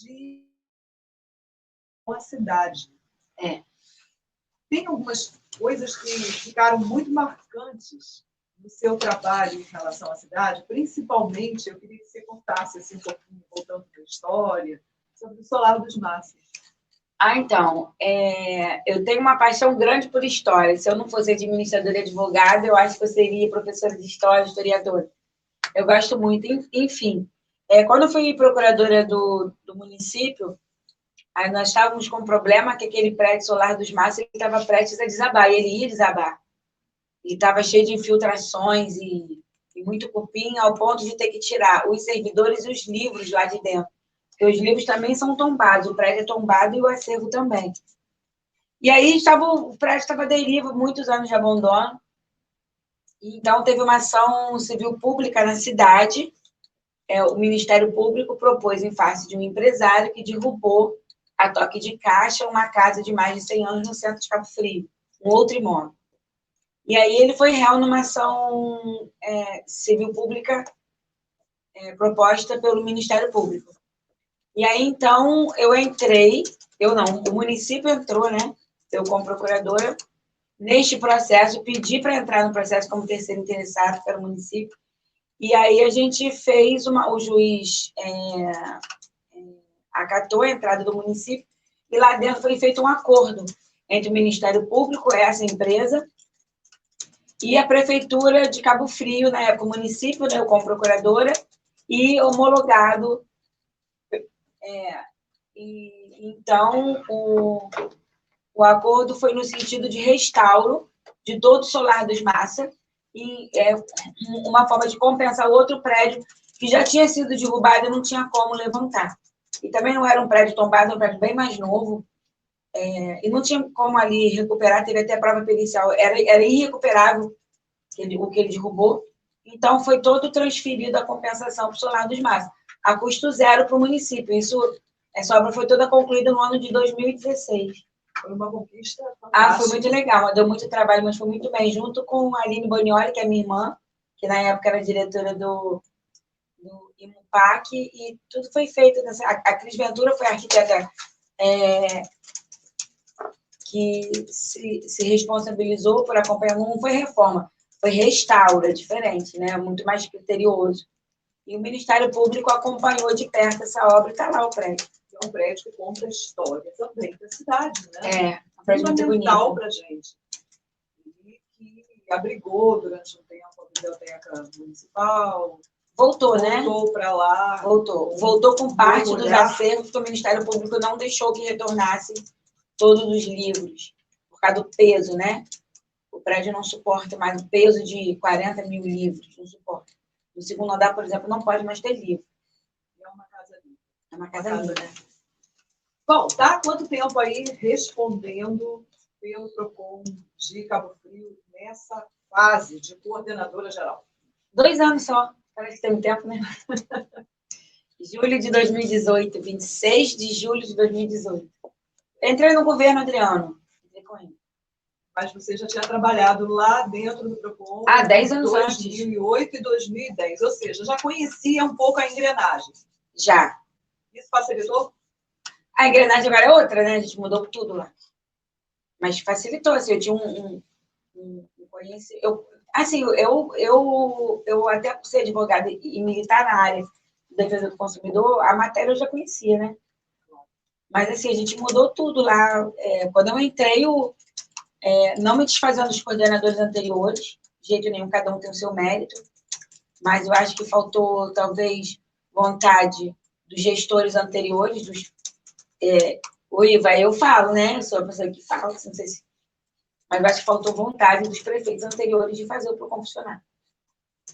de uma cidade. Tem algumas coisas que ficaram muito marcantes no seu trabalho em relação à cidade, principalmente, eu queria que você contasse assim, um pouquinho, voltando para a história, sobre o Solar dos Maços. Então, eu tenho uma paixão grande por história. Se eu não fosse administradora e advogada, eu acho que eu seria professora de história, historiadora. Eu gosto muito. Enfim, quando eu fui procuradora do município, aí nós estávamos com um problema que aquele prédio Solar dos Maços estava prestes a desabar, e ele ia desabar. Ele estava cheio de infiltrações e muito cupim, ao ponto de ter que tirar os servidores e os livros lá de dentro. Porque os livros também são tombados, o prédio é tombado e o acervo também. E aí o prédio estava à deriva, muitos anos de abandono. Então, teve uma ação civil pública na cidade. O Ministério Público propôs, em face de um empresário, que derrubou a toque de caixa uma casa de mais de 100 anos no centro de Cabo Frio, um outro imóvel. E aí ele foi réu numa ação civil pública proposta pelo Ministério Público. E aí, então, o município entrou, né? Eu, como procuradora, neste processo, pedi para entrar no processo como terceiro interessado, que era o município, e aí a gente fez o juiz acatou a entrada do município, e lá dentro foi feito um acordo entre o Ministério Público, essa empresa, e a Prefeitura de Cabo Frio, na época o município, né, eu como procuradora, e homologado. Então, o acordo foi no sentido de restauro de todo o Solar dos Maços, e uma forma de compensar o outro prédio que já tinha sido derrubado e não tinha como levantar. E também não era um prédio tombado, era um prédio bem mais novo, e não tinha como ali recuperar, teve até prova pericial, era irrecuperável o que ele derrubou, então foi todo transferido a compensação para o Solar dos Maços, a custo zero para o município. Essa obra foi toda concluída no ano de 2016. Foi uma conquista fantástica. Foi muito legal, deu muito trabalho, mas foi muito bem, junto com a Aline Bonioli, que é minha irmã, que na época era diretora do IMUPAC, e tudo foi feito. A Cris Ventura foi a arquiteta que se responsabilizou por acompanhar, não foi reforma, foi restauro, diferente, né? Muito mais criterioso. E o Ministério Público acompanhou de perto essa obra, e está lá o prédio. É um prédio que conta a história também da cidade, né? Um prédio fundamental para a gente. E que abrigou durante um tempo a biblioteca municipal. Voltou, né? Voltou para lá. Voltou com parte dos acervos, que o Ministério Público não deixou que retornasse todos os livros, por causa do peso, né? O prédio não suporta mais o peso de 40 mil livros, não suporta. No segundo andar, por exemplo, não pode mais ter livro. É uma casa linda. É uma casa linda. Bom, tá há quanto tempo aí respondendo pelo PROCON de Cabo Frio nessa fase de coordenadora geral? 2 anos só. Parece que tem tempo, né? Julho de 2018, 26 de julho de 2018. Entrei no governo Adriano. Entrei com ele. Mas você já tinha trabalhado lá dentro do PROCON 10 anos antes. 2008 e 2010, ou seja, já conhecia um pouco a engrenagem. Já. Isso facilitou? A engrenagem agora é outra, né? A gente mudou tudo lá. Mas facilitou, assim, eu tinha um conhecimento. Eu até por ser advogada e militar na área de defesa do consumidor, a matéria eu já conhecia, né? Mas, assim, a gente mudou tudo lá. Quando eu entrei, não me desfazendo dos coordenadores anteriores, de jeito nenhum, cada um tem o seu mérito, mas eu acho que faltou, talvez, vontade dos gestores anteriores, o Iva, eu falo, né? Eu sou a pessoa que fala, não sei se... Mas eu acho que faltou vontade dos prefeitos anteriores de fazer o PROCON funcionar.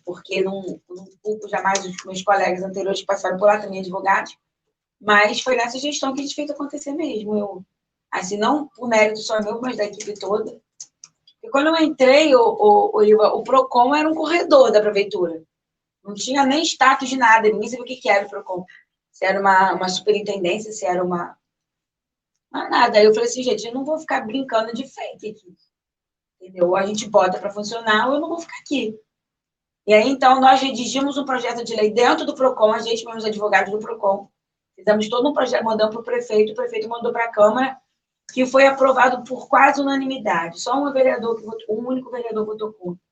Porque não culpo jamais os meus colegas anteriores que passaram por lá, também advogados, mas foi nessa gestão que a gente fez acontecer mesmo. Assim, não por mérito só meu, mas da equipe toda. E quando eu entrei, o PROCON era um corredor da prefeitura. Não tinha nem status de nada, ninguém sabia o que era o PROCON. Se era uma superintendência, se era uma... Não, nada. Aí eu falei assim, gente, eu não vou ficar brincando de fake aqui. Entendeu? Ou a gente bota para funcionar, ou eu não vou ficar aqui. E aí, então, nós redigimos um projeto de lei dentro do PROCON, a gente mesmo, os advogados do PROCON, Fizemos todo um projeto, mandamos para o prefeito mandou para a Câmara, que foi aprovado por quase unanimidade. Só um único vereador votou contra.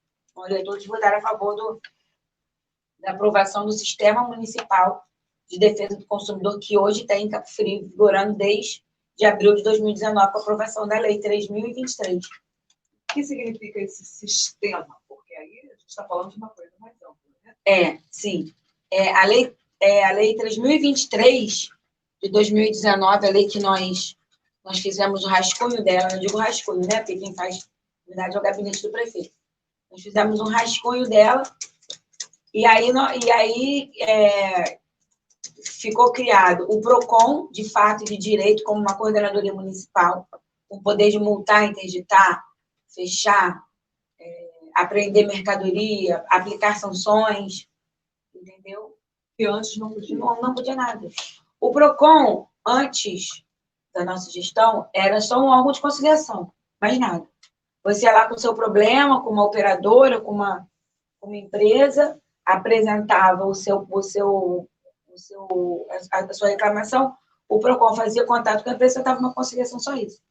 Todos votaram a favor da aprovação do Sistema Municipal de Defesa do Consumidor, que hoje está em Cabo Frio, vigorando desde abril de 2019, com a aprovação da Lei 3.023. O que significa esse sistema? Porque aí a gente está falando de uma coisa mais ampla, né? Sim. A Lei 3.023 de 2019, a lei que nós fizemos o rascunho dela, eu digo rascunho, né? Porque quem faz, na verdade, é o gabinete do prefeito. Nós fizemos um rascunho dela, e aí ficou criado o PROCON, de fato e de direito, como uma coordenadoria municipal, com poder de multar, interditar, fechar, apreender mercadoria, aplicar sanções, entendeu? Que antes não podia. Não podia nada. O PROCON, antes da nossa gestão, era só um órgão de conciliação, mais nada. Você ia lá com o seu problema, com uma operadora, com uma empresa, apresentava a sua reclamação, o PROCON fazia contato com a empresa e estava uma conciliação, só isso.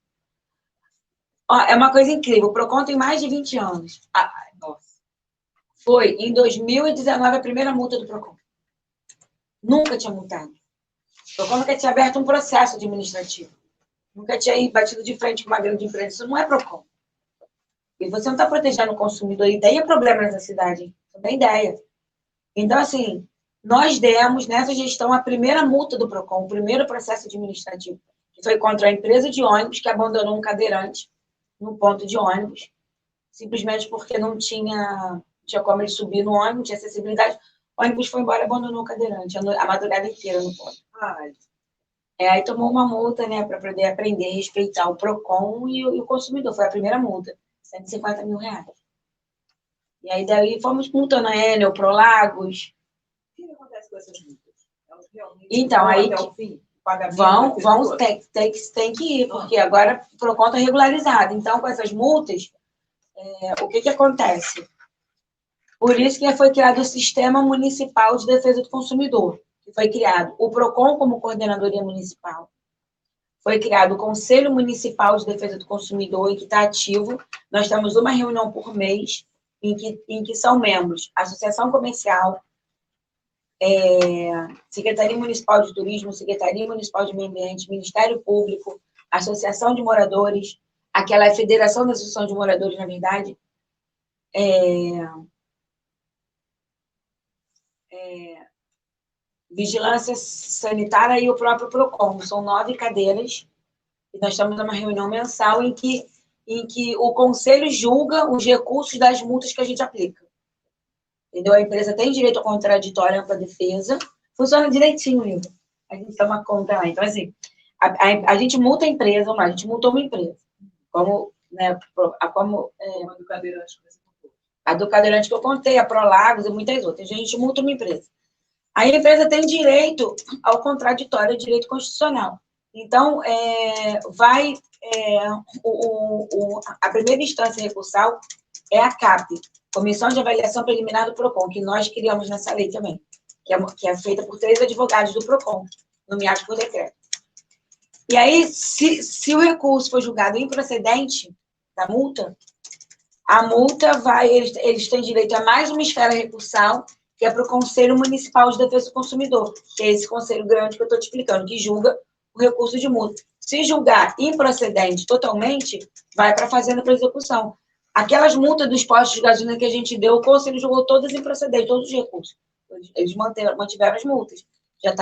É uma coisa incrível, o PROCON tem mais de 20 anos. Nossa. Foi, em 2019, a primeira multa do PROCON. Nunca tinha multado. O PROCON nunca tinha aberto um processo administrativo. Nunca tinha batido de frente com uma grande empresa. Isso não é PROCON. E você não está protegendo o consumidor. E daí é problema nessa cidade. Não tem ideia. Então, assim, nós demos, nessa gestão, a primeira multa do PROCON, o primeiro processo administrativo, que foi contra a empresa de ônibus que abandonou um cadeirante no ponto de ônibus, simplesmente porque não tinha como ele subir no ônibus, não tinha acessibilidade. O ônibus foi embora e abandonou o cadeirante a madrugada inteira no ponto. Aí tomou uma multa, né, para poder aprender a respeitar o PROCON e o consumidor. Foi a primeira multa, R$150 mil. E aí daí fomos multando a Enel, Prolagos. O que acontece com essas multas? Elas realmente então, aí até o fim? Tem que ir, porque agora o PROCON está regularizado. Então, com essas multas, o que acontece? Por isso que foi criado o Sistema Municipal de Defesa do Consumidor, que foi criado o PROCON como coordenadoria municipal, foi criado o Conselho Municipal de Defesa do Consumidor, que está ativo. Nós temos uma reunião por mês, em que são membros Associação Comercial, Secretaria Municipal de Turismo, Secretaria Municipal de Meio Ambiente, Ministério Público, Associação de Moradores, aquela é Federação da Associação de Moradores, na verdade, Vigilância Sanitária e o próprio PROCON. São 9 cadeiras, e nós estamos numa reunião mensal em que o Conselho julga os recursos das multas que a gente aplica. Entendeu? A empresa tem direito ao contraditório ampla defesa, funciona direitinho, Lívia. A gente toma conta lá. Então, assim, a gente multa a empresa, a gente multou uma empresa, como a do cadeirante que eu contei, a Prolagos e muitas outras. A gente multa uma empresa. Aí a empresa tem direito ao contraditório, direito constitucional. Então, a primeira instância recursal é a CAP, Comissão de Avaliação Preliminar do PROCON, que nós criamos nessa lei também, que é feita por 3 advogados do PROCON, nomeados por decreto. E aí, se o recurso for julgado improcedente da multa, a multa eles têm direito a mais uma esfera recursal, que é para o Conselho Municipal de Defesa do Consumidor, que é esse conselho grande que eu estou te explicando, que julga o recurso de multa. Se julgar improcedente totalmente, vai para a Fazenda para execução. Aquelas multas dos postos de gasolina que a gente deu, o Conselho julgou todas improcedentes, todos os recursos. Eles mantiveram as multas. Já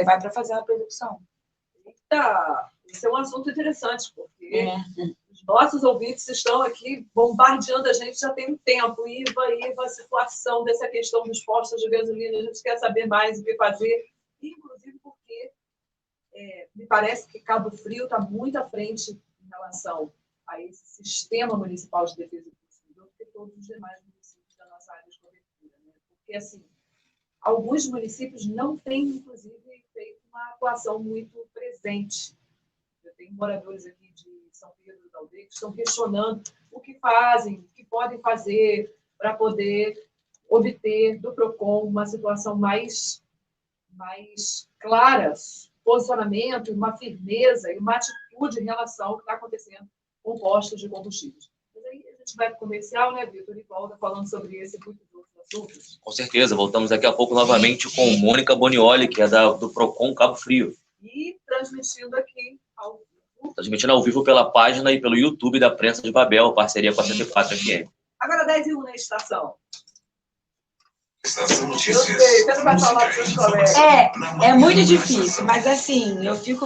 vai para a Fazenda para execução. Isso é um assunto interessante, porque os nossos ouvintes estão aqui bombardeando a gente já tem um tempo. IVA, a situação dessa questão dos postos de gasolina, a gente quer saber mais o que fazer, inclusive porque me parece que Cabo Frio está muito à frente em relação a esse sistema municipal de defesa do consumidor, do que todos os demais municípios da nossa área de cobertura. Né? Porque, assim, alguns municípios não têm, inclusive, feito uma atuação muito presente. Eu tenho moradores aqui de São Pedro do Aldeia que estão questionando o que fazem, o que podem fazer para poder obter do PROCON uma situação mais clara posicionamento, uma firmeza e uma atitude em relação ao que está acontecendo com postos de combustíveis. Mas aí a gente vai para o comercial, né, Vitor, e volta falando sobre esse e muitos outros assuntos. Com certeza, voltamos daqui a pouco novamente com Mônica Bonioli, que é do Procon Cabo Frio. E transmitindo aqui ao vivo. Transmitindo ao vivo pela página e pelo YouTube da Prensa de Babel, parceria com a 104 FM. Agora 10h01 na estação. Estação Eu Notícias. sei, você não vai falar para os seus colegas. É muito difícil, mas assim, eu fico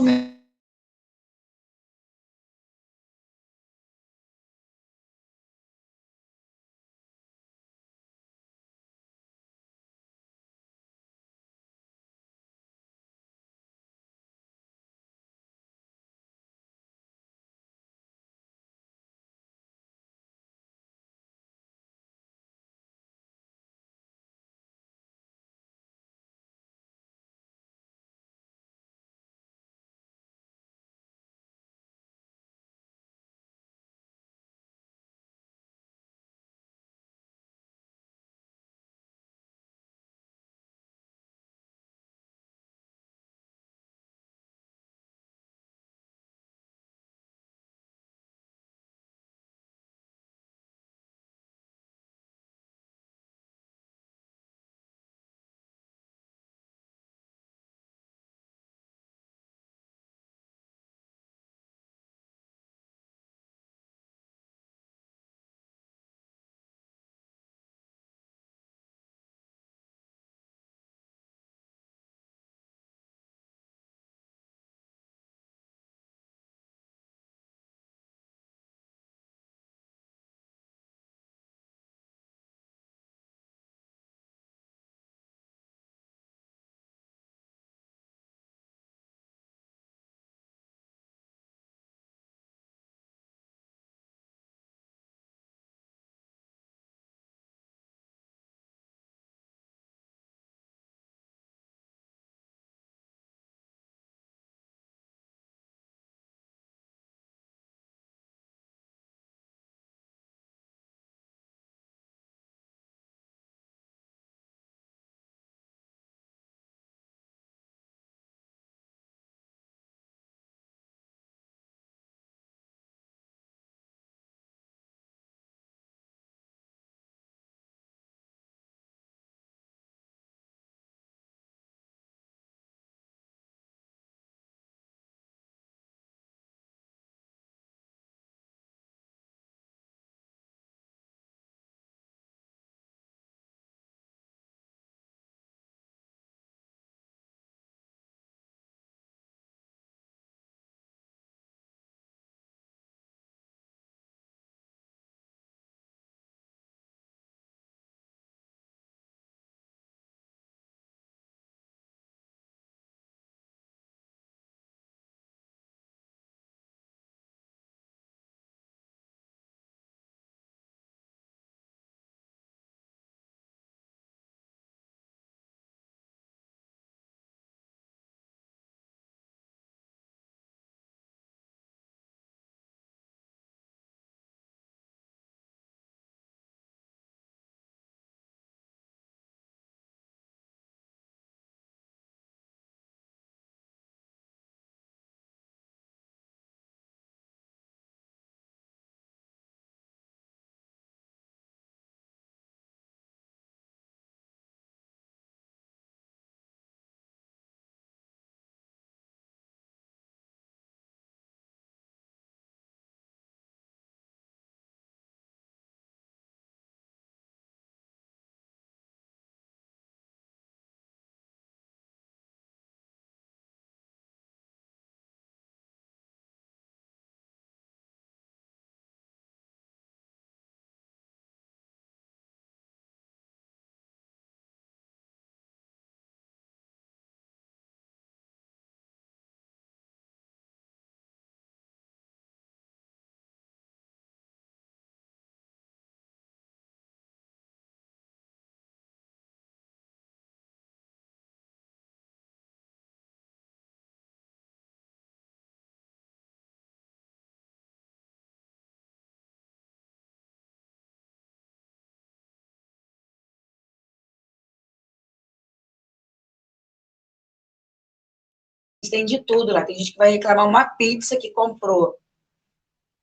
tem de tudo lá. Tem gente que vai reclamar uma pizza que comprou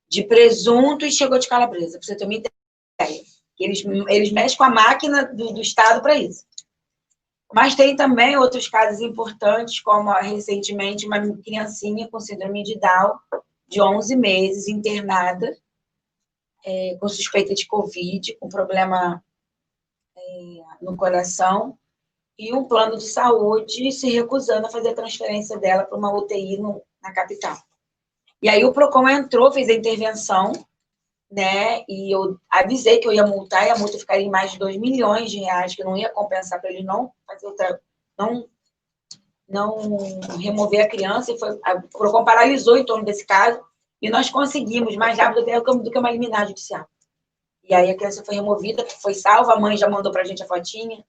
de presunto e chegou de calabresa, para você ter uma ideia. Eles mexem com a máquina do Estado para isso. Mas tem também outros casos importantes, como recentemente uma criancinha com síndrome de Down, de 11 meses, internada, com suspeita de Covid, com problema no coração, e um plano de saúde se recusando a fazer a transferência dela para uma UTI na capital. E aí o PROCON entrou, fez a intervenção, né? E eu avisei que eu ia multar, e a multa ficaria em mais de 2 milhões de reais, que não ia compensar para eles não fazer não remover a criança, e o PROCON paralisou em torno desse caso, e nós conseguimos, mais rápido até do que uma liminar judicial. E aí a criança foi removida, foi salva, a mãe já mandou para a gente a fotinha.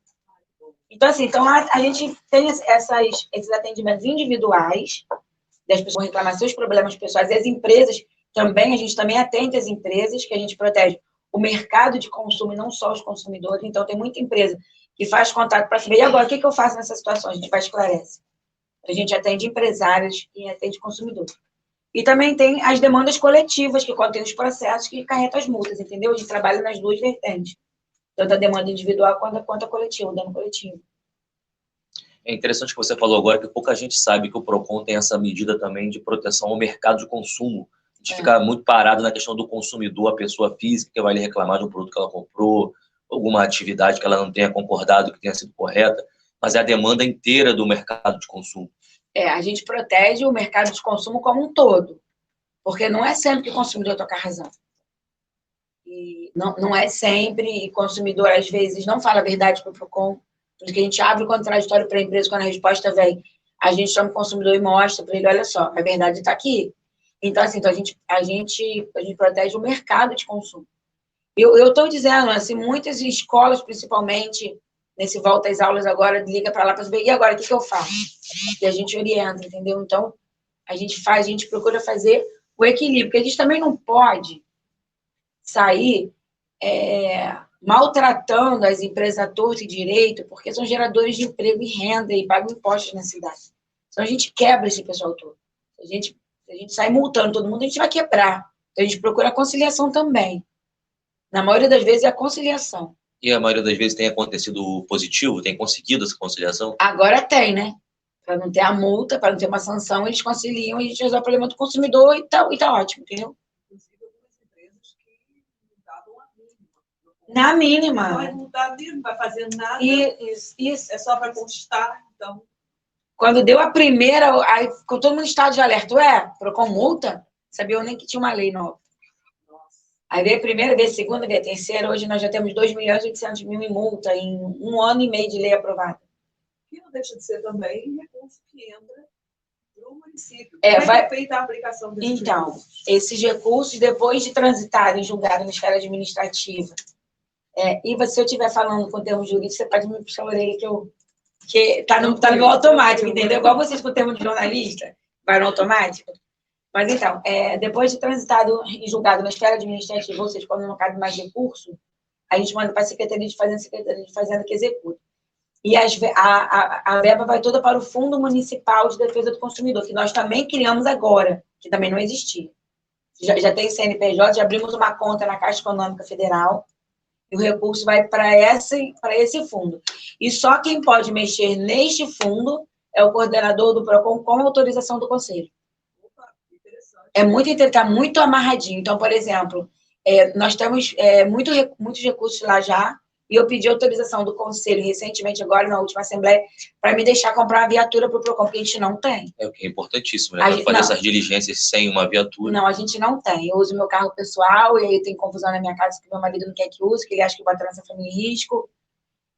Então, assim, a gente tem esses atendimentos individuais, das pessoas vão reclamar seus problemas pessoais, e as empresas também, a gente também atende as empresas, que a gente protege o mercado de consumo e não só os consumidores. Então, tem muita empresa que faz contato para saber, e agora, o que eu faço nessa situação? A gente vai esclarecer. A gente atende empresários e atende consumidores. E também tem as demandas coletivas, que contém os processos que acarretam as multas, entendeu? A gente trabalha nas duas vertentes, tanto a demanda individual quanto a coletiva, o dano coletivo. É interessante que você falou agora que pouca gente sabe que o PROCON tem essa medida também de proteção ao mercado de consumo. A gente fica muito parado na questão do consumidor, a pessoa física que vai lhe reclamar de um produto que ela comprou, alguma atividade que ela não tenha concordado, que tenha sido correta, mas é a demanda inteira do mercado de consumo. A gente protege o mercado de consumo como um todo, porque não é sempre que o consumidor toca a razão. E não é sempre, e o consumidor, às vezes, não fala a verdade para o PROCON, porque a gente abre o contraditório para a empresa, quando a resposta vem, a gente chama o consumidor e mostra para ele, olha só, a verdade está aqui. Então, assim, a gente protege o mercado de consumo. Eu estou dizendo, assim, muitas escolas, principalmente, nesse volta às aulas agora, liga para lá para saber, e agora, o que eu faço? E a gente orienta, entendeu? Então, a gente procura fazer o equilíbrio, porque a gente também não pode sair maltratando as empresas à torta e direito, porque são geradores de emprego e renda e pagam impostos na cidade. Então, a gente quebra esse pessoal todo. Se a gente sai multando todo mundo, a gente vai quebrar. Então, a gente procura a conciliação também. Na maioria das vezes, é a conciliação. E a maioria das vezes tem acontecido positivo? Tem conseguido essa conciliação? Agora tem, né? Para não ter a multa, para não ter uma sanção, eles conciliam, a gente resolve o problema do consumidor e tá ótimo, entendeu? Inclusive, algumas empresas que multavam a mínima. Na mínima. Não vai multar mesmo, não vai fazer nada. Isso. É só para constar, então. Quando deu a primeira, aí ficou todo mundo em estado de alerta. PROCON multa? Sabia eu nem que tinha uma lei nova. Aí veio a primeira, veio a segunda, veio a terceira. Hoje nós já temos 2.800.000 em multa, em 1 ano e meio de lei aprovada. Que não deixa de ser também recurso que entra para o município. Vai feita a aplicação desses Então, recursos? esses recursos, depois de transitarem julgado na esfera administrativa, e se eu estiver falando com termos jurídicos, você pode me puxar a orelha que está no meu automático, entendeu? Igual vocês com o termo de jornalista, vai no automático. Mas, então, depois de transitado e julgado na esfera administrativa, ou seja, quando não cabe mais recurso, a gente manda para a Secretaria de Fazenda que executa. E a verba vai toda para o Fundo Municipal de Defesa do Consumidor, que nós também criamos agora, que também não existia. Já tem CNPJ, já abrimos uma conta na Caixa Econômica Federal, e o recurso vai para esse fundo. E só quem pode mexer neste fundo é o coordenador do PROCON com autorização do Conselho. Está muito amarradinho. Então, por exemplo, nós temos muitos recursos lá já, e eu pedi autorização do Conselho recentemente, agora na última Assembleia, para me deixar comprar uma viatura para o PROCON, porque a gente não tem. O que é importantíssimo, né? Fazer essas diligências sem uma viatura. Não, a gente não tem. Eu uso meu carro pessoal, e aí tem confusão na minha casa que meu marido não quer que use, que ele acha que bota a nossa família em risco.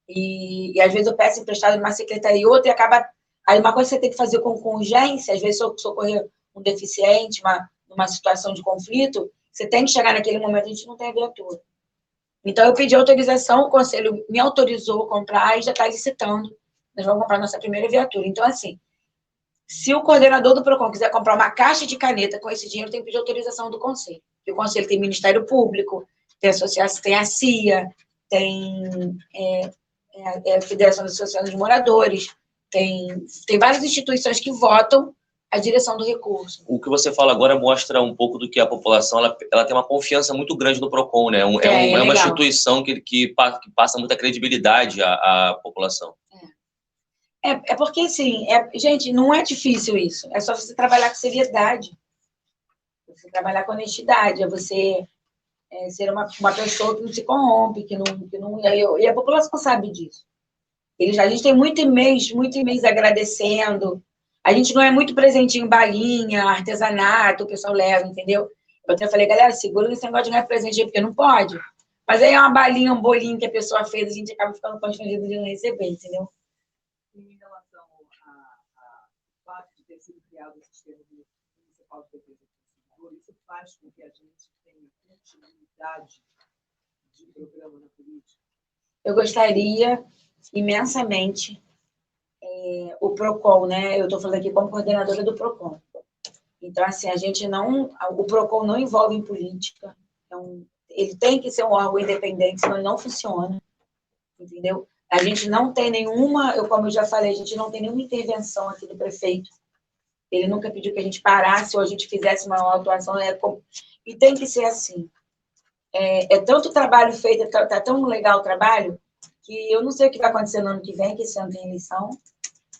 E às vezes eu peço emprestado numa secretaria e outra, e acaba... Aí uma coisa que você tem que fazer com urgência, às vezes socorrer um deficiente, numa situação de conflito, você tem que chegar naquele momento, a gente não tem a viatura. Então, eu pedi autorização, o Conselho me autorizou a comprar e já está licitando. Nós vamos comprar nossa primeira viatura. Então, assim, se o coordenador do PROCON quiser comprar uma caixa de caneta com esse dinheiro, tem que pedir autorização do Conselho. Porque o Conselho tem Ministério Público, tem associação, tem a CIA, tem a Federação das Associações de Moradores, tem várias instituições que votam a direção do recurso. O que você fala agora mostra um pouco do que a população ela tem uma confiança muito grande no PROCON, né? É uma instituição que passa muita credibilidade à população. É porque, assim, gente, não é difícil isso. É só você trabalhar com seriedade. Você trabalhar com honestidade. É você ser uma pessoa que não se corrompe, e a população sabe disso. A gente tem muito e-mails agradecendo. A gente não é muito presente em balinha, artesanato, o pessoal leva, entendeu? Eu até falei, galera, segura esse negócio de ganhar presente aí, porque não pode. Mas aí é uma balinha, um bolinho que a pessoa fez, a gente acaba ficando constrangido de não receber, entendeu? Em relação ao fato de ter sido criado o sistema municipal de defesa do consumidor, isso faz com que a gente tenha continuidade de programa na política? Eu gostaria imensamente o PROCON, né? Eu estou falando aqui como coordenadora do PROCON. Então, assim, o PROCON não envolve em política. Então, ele tem que ser um órgão independente, senão ele não funciona, entendeu? A gente não tem como eu já falei, a gente não tem nenhuma intervenção aqui do prefeito. Ele nunca pediu que a gente parasse ou a gente fizesse uma autuação. E tem que ser assim. É tanto trabalho feito, está tão legal o trabalho, que eu não sei o que vai acontecer no ano que vem, que esse ano tem eleição.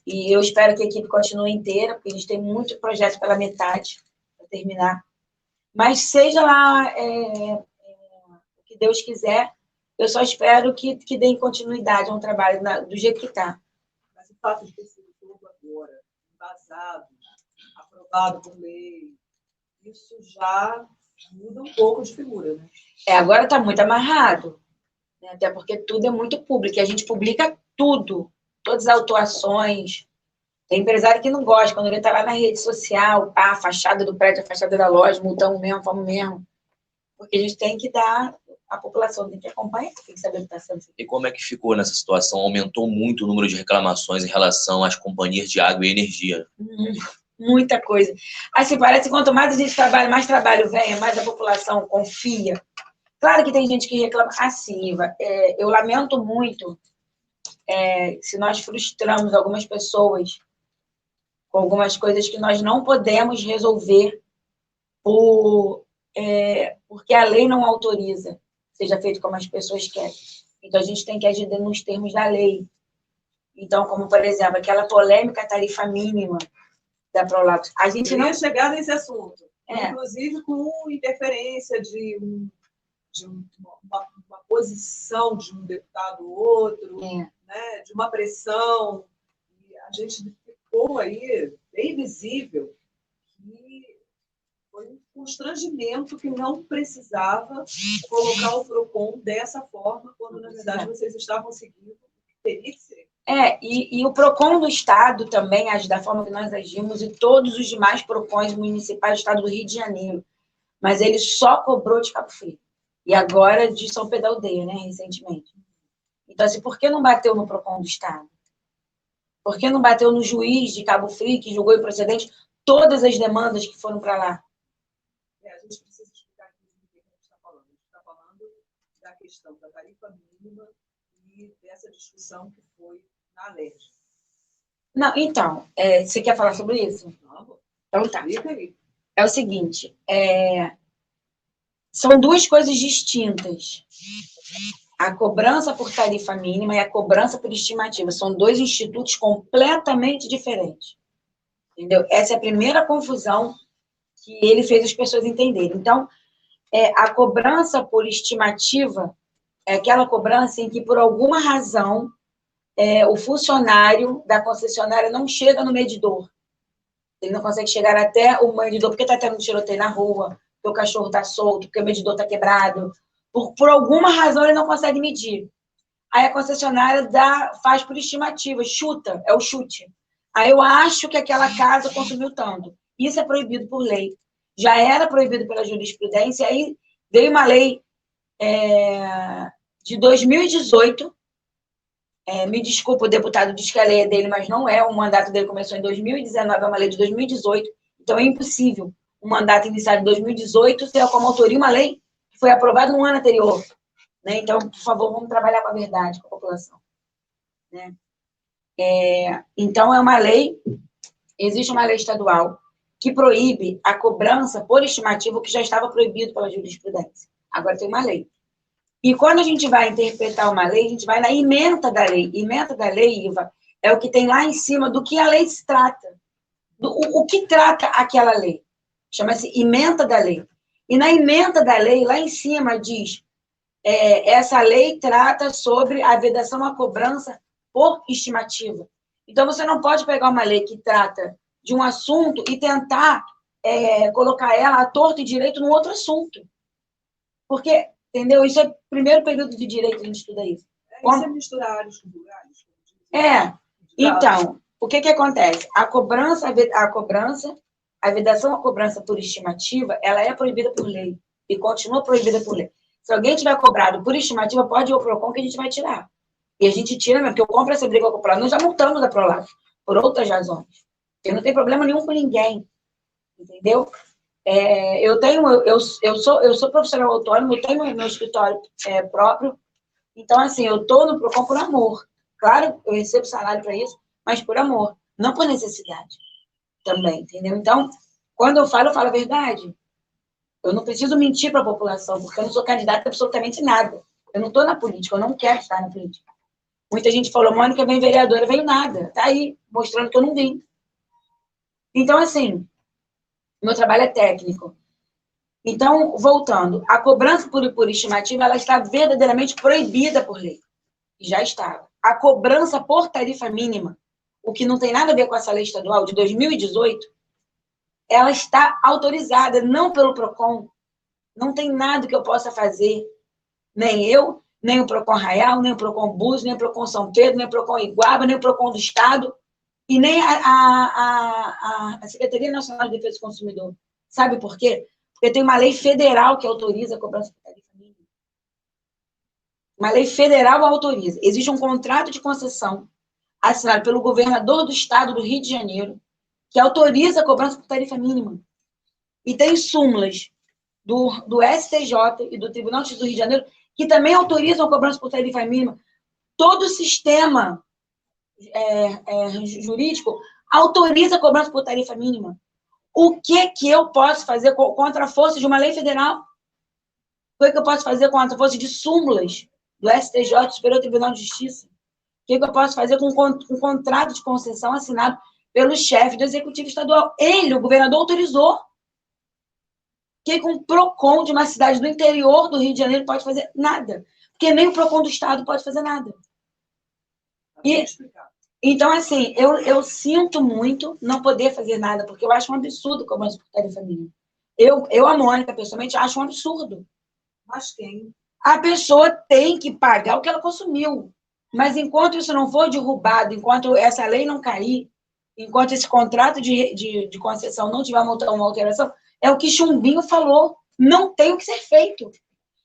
E eu espero que a equipe continue inteira, porque a gente tem muito projeto pela metade para terminar. Mas seja lá o que Deus quiser, eu só espero que dê continuidade a um trabalho do jeito que está. Mas o fato de ter sido todo agora, embasado, aprovado por lei, isso já muda um pouco de figura, né? Agora está muito amarrado, né? Até porque tudo é muito público, e a gente publica tudo, todas as autuações. Tem empresário que não gosta, quando ele está lá na rede social, a fachada do prédio, a fachada da loja, multamos mesmo, vamos mesmo. Porque a gente tem que dar, a população tem que acompanhar, tem que saber o que está sendo feito. E como é que ficou nessa situação? Aumentou muito o número de reclamações em relação às companhias de água e energia? Muita coisa. Assim, parece que quanto mais a gente trabalha, mais trabalho vem, mais a população confia. Claro que tem gente que reclama. Assim, Iva, eu lamento muito se nós frustramos algumas pessoas com algumas coisas que nós não podemos resolver porque a lei não autoriza seja feito como as pessoas querem. Então, a gente tem que agir nos termos da lei. Então, como, por exemplo, aquela polêmica tarifa mínima da Prolabs. A gente não chegar nesse assunto. Inclusive com interferência de uma posição de um deputado ou outro, né, de uma pressão. E a gente ficou aí bem visível que foi um constrangimento que não precisava colocar o PROCON dessa forma, quando, na verdade, vocês estavam seguindo o que teria que ser. E o PROCON do Estado também age da forma que nós agimos, e todos os demais PROCONs municipais do Estado do Rio de Janeiro. Mas ele só cobrou de Cabo Frio. E agora de São Pedro da Aldeia, né, recentemente. Então, assim, por que não bateu no PROCON do Estado? Por que não bateu no juiz de Cabo Frio, que julgou improcedente todas as demandas que foram para lá? A gente precisa explicar aqui o que a gente está falando. A gente está falando da questão da tarifa mínima e dessa discussão que foi na LERJ. Não, então, você quer falar sobre isso? Não. Então tá. É o seguinte, são duas coisas distintas. A cobrança por tarifa mínima e a cobrança por estimativa. São dois institutos completamente diferentes. Entendeu? Essa é a primeira confusão que ele fez as pessoas entenderem. Então, a cobrança por estimativa é aquela cobrança em que, por alguma razão, o funcionário da concessionária não chega no medidor. Ele não consegue chegar até o medidor porque está tendo tiroteio na rua, porque o cachorro está solto, porque o medidor está quebrado. Por alguma razão, ele não consegue medir. Aí a concessionária faz por estimativa, chuta, é o chute. Aí eu acho que aquela casa consumiu tanto. Isso é proibido por lei. Já era proibido pela jurisprudência, aí veio uma lei de 2018. Me desculpa, o deputado diz que a lei é dele, mas não é. O mandato dele começou em 2019, é uma lei de 2018. Então, é impossível um mandato iniciado em 2018 ter como autoria uma lei que foi aprovada no ano anterior. Né? Então, por favor, vamos trabalhar com a verdade, com a população. Né? Então, é uma lei existe uma lei estadual que proíbe a cobrança por estimativa, que já estava proibido pela jurisprudência. Agora tem uma lei. E quando a gente vai interpretar uma lei, a gente vai na ementa da lei. Ementa da lei, Iva, é o que tem lá em cima do que a lei se trata. O que trata aquela lei. Chama-se ementa da lei. E na ementa da lei, lá em cima, diz essa lei trata sobre a vedação à cobrança por estimativa. Então, você não pode pegar uma lei que trata de um assunto e tentar colocar ela à torto e direito num outro assunto. Porque, entendeu? Isso é o primeiro período de direito que a gente estuda isso. Isso é misturar áreas com vulgares. Então, o que acontece? A vedação à cobrança por estimativa, ela é proibida por lei e continua proibida por lei. Se alguém tiver cobrado por estimativa, pode ir ao PROCON que a gente vai tirar. E a gente tira mesmo, porque eu compro essa briga com o PROLAF, nós já multamos a PROLAF, por outras razões. Eu não tenho problema nenhum com ninguém, entendeu? Eu sou profissional autônomo, eu tenho meu escritório próprio, então, assim, eu estou no PROCON por amor. Claro, eu recebo salário para isso, mas por amor, não por necessidade também, entendeu? Então, quando eu falo a verdade. Eu não preciso mentir para a população, porque eu não sou candidata a absolutamente nada. Eu não estou na política, eu não quero estar na política. Muita gente falou, Mônica, vem vereadora, veio nada. Está aí, mostrando que eu não vim. Então, assim, meu trabalho é técnico. Então, voltando, a cobrança por estimativa, ela está verdadeiramente proibida por lei. Já estava. A cobrança por tarifa mínima, o que não tem nada a ver com essa lei estadual de 2018, ela está autorizada, não pelo PROCON. Não tem nada que eu possa fazer, nem eu, nem o PROCON Arraial, nem o PROCON Búzios, nem o PROCON São Pedro, nem o PROCON Iguaba, nem o PROCON do Estado, e nem a Secretaria Nacional de Defesa do Consumidor. Sabe por quê? Porque tem uma lei federal que autoriza a cobrança por tarifa mínima. Uma lei federal autoriza. Existe um contrato de concessão assinado pelo governador do Estado do Rio de Janeiro que autoriza a cobrança por tarifa mínima. E tem súmulas do STJ e do Tribunal de Justiça do Rio de Janeiro, que também autorizam a cobrança por tarifa mínima. Todo o sistema jurídico autoriza a cobrança por tarifa mínima. O que eu posso fazer contra a força de uma lei federal? O que eu posso fazer contra a força de súmulas do STJ, Superior Tribunal de Justiça? O que eu posso fazer com um contrato de concessão assinado pelo chefe do Executivo Estadual? Ele, o governador, autorizou. Que com o PROCON de uma cidade do interior do Rio de Janeiro pode fazer nada. Porque nem o PROCON do Estado pode fazer nada. Então, assim, eu sinto muito não poder fazer nada, porque eu acho um absurdo como a tarifa mínima. A Mônica, pessoalmente, acho um absurdo. Mas quem? A pessoa tem que pagar o que ela consumiu. Mas enquanto isso não for derrubado, enquanto essa lei não cair, enquanto esse contrato de concessão não tiver uma alteração, é o que Chumbinho falou. Não tem o que ser feito.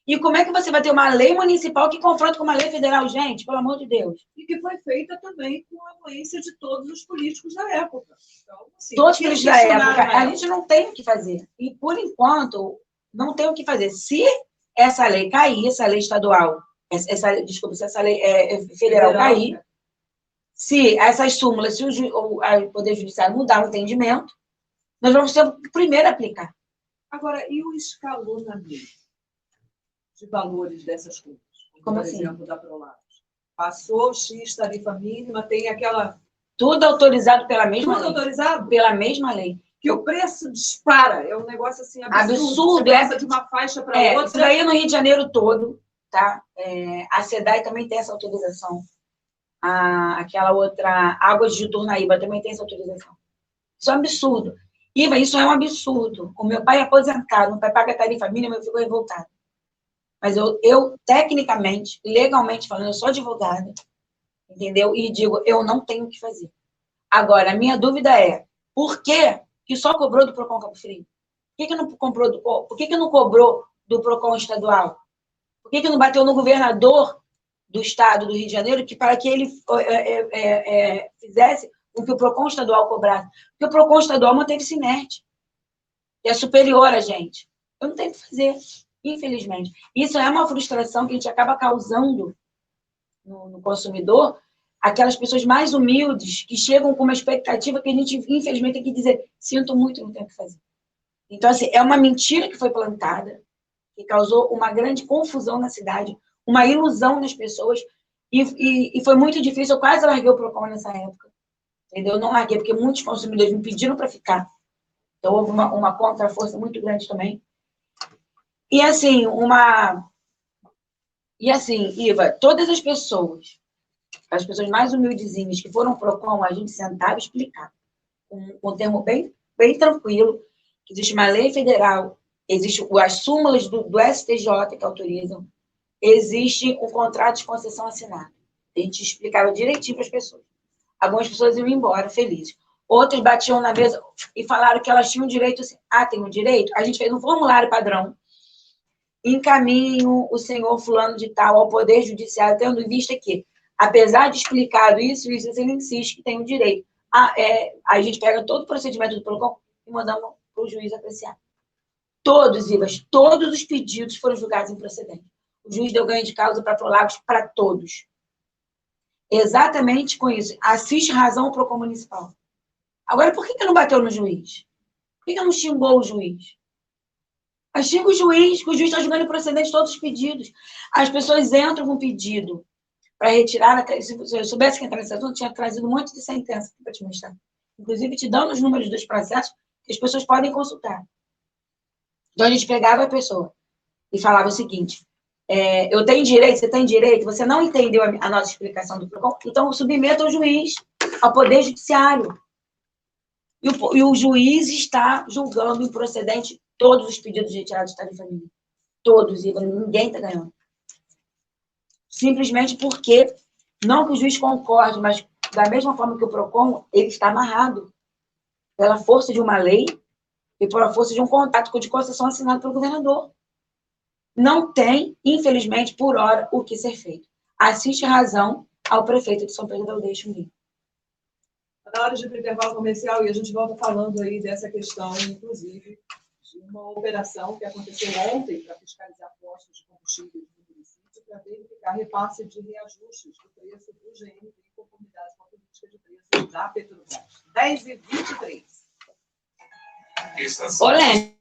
E como é que você vai ter uma lei municipal que confronta com uma lei federal, gente? Pelo amor de Deus. E que foi feita também com a anuência de todos os políticos da época. Então, assim, todos os políticos da época. A gente não tem o que fazer. E, por enquanto, não tem o que fazer. Se essa lei cair, essa lei estadual, se essa lei federal cair, se essas súmulas, se o Poder Judiciário mudar o entendimento, nós vamos ser o primeiro a aplicar. Agora, e o escalonamento de valores dessas coisas? Como por assim? Exemplo, da PROLAF. Passou X tarifa mínima, tem aquela... Tudo autorizado pela mesma lei. Tudo autorizado? Pela mesma lei. Que o preço dispara. É um negócio assim absurdo. Absurdo. Você passa de uma faixa para outra. Isso daí no Rio de Janeiro todo, tá? A SEDAI também tem essa autorização. Aquela outra, Águas de Turnaíba, também tem essa autorização. Isso é um absurdo. Iva, isso é um absurdo. O meu pai é aposentado, meu pai paga tarifa mínima, eu fico revoltada. Mas eu, tecnicamente, legalmente falando, eu sou advogada, entendeu? E digo, eu não tenho o que fazer. Agora, a minha dúvida é, por que só cobrou do PROCON Cabo Frio? Por que não cobrou do PROCON estadual? Por que não bateu no governador do estado do Rio de Janeiro para que ele fizesse o que o PROCON estadual cobrasse? Porque o PROCON estadual manteve-se inerte. É superior a gente. Eu não tenho o que fazer, infelizmente. Isso é uma frustração que a gente acaba causando no consumidor, aquelas pessoas mais humildes que chegam com uma expectativa que a gente, infelizmente, tem que dizer, sinto muito, não tenho o que fazer. Então, assim, é uma mentira que foi plantada, que causou uma grande confusão na cidade, uma ilusão nas pessoas, e foi muito difícil, eu quase larguei o Procon nessa época, entendeu? Eu não larguei, porque muitos consumidores me pediram para ficar, então houve uma contra-força muito grande também. E assim, Iva, todas as pessoas mais humildezinhas que foram pro Procon, a gente sentava e explicava, com um termo bem, bem tranquilo, que existe uma lei federal, existe as súmulas do STJ que autorizam, existe um contrato de concessão assinado. A gente explicava direitinho para as pessoas. Algumas pessoas iam embora felizes. Outras batiam na mesa e falaram que elas tinham direito, assim, tem um direito? A gente fez um formulário padrão, encaminho o senhor fulano de tal ao Poder Judiciário, tendo em vista que, apesar de explicado isso, ele insiste que tem o direito. A gente pega todo o procedimento do PROCON e mandamos para o juiz apreciar. Todos, Ivas, todos os pedidos foram julgados improcedentes. O juiz deu ganho de causa para Prolagos para todos. Exatamente com isso. Assiste razão ao PROCON municipal. Agora, por que não bateu no juiz? Por que não xingou o juiz? Mas xinga o juiz, que o juiz está julgando improcedente todos os pedidos. As pessoas entram com pedido para retirar. Se eu soubesse que entrar nesse assunto, tinha trazido um monte de sentença para te mostrar. Inclusive, te dando os números dos processos que as pessoas podem consultar. Então, a gente pegava a pessoa e falava o seguinte, eu tenho direito, você tem direito, você não entendeu a nossa explicação do PROCON, então submeta ao juiz, ao Poder Judiciário. E o juiz está julgando improcedente todos os pedidos de retirada de tarifa mínima. Todos, e ninguém está ganhando. Simplesmente porque, não que o juiz concorde, mas da mesma forma que o PROCON, ele está amarrado pela força de uma lei e pela força de um contrato de concessão assinado pelo governador. Não tem, infelizmente, por hora, o que ser feito. Assiste razão ao prefeito de São Pedro da Aldeia, Chumbi. Na hora de intervalo comercial, e a gente volta falando aí dessa questão, inclusive, de uma operação que aconteceu ontem para fiscalizar postos de combustíveis no município, para verificar repasse de reajustes do preço do GNV em conformidade com a política de preços da Petrobras. 10h23. Olé.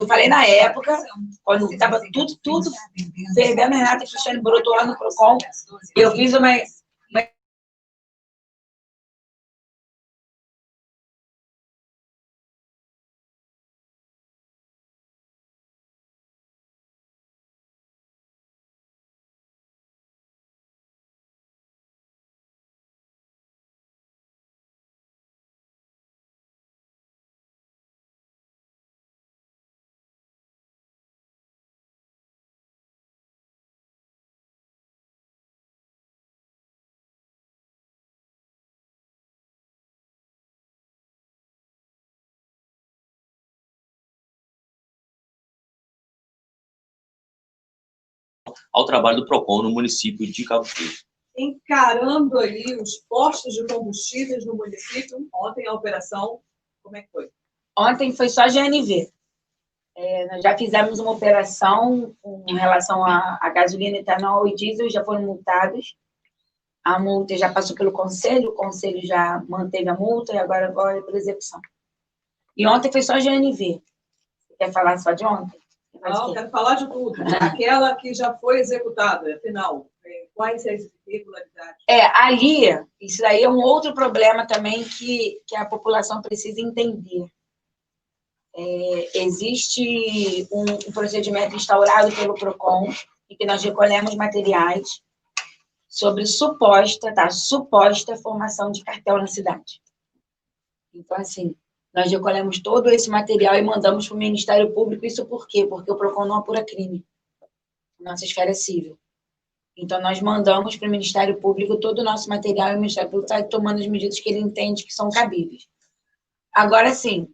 Eu falei na época, quando estava tudo fervendo, a Renata Cristiane brotou lá no PROCON, eu fiz uma ao trabalho do PROCON no município de Cabo Frio. Encarando ali os postos de combustíveis no município, ontem a operação, como é que foi? Ontem foi só GNV. Nós já fizemos uma operação com relação a gasolina, etanol e diesel, já foram multados. A multa já passou pelo conselho, o conselho já manteve a multa e agora vai para execução. E ontem foi só GNV. Você quer falar só de ontem? Não, quero falar de tudo. Aquela que já foi executada, afinal, quais as irregularidades? Ali, isso daí é um outro problema também que a população precisa entender. Existe um procedimento instaurado pelo PROCON, em que nós recolhemos materiais sobre suposta formação de cartel na cidade. Então, assim, nós recolhemos todo esse material e mandamos para o Ministério Público. Isso por quê? Porque o PROCON não apura crime. Nossa esfera é civil. Então, nós mandamos para o Ministério Público todo o nosso material e o Ministério Público está tomando as medidas que ele entende que são cabíveis. Agora, sim,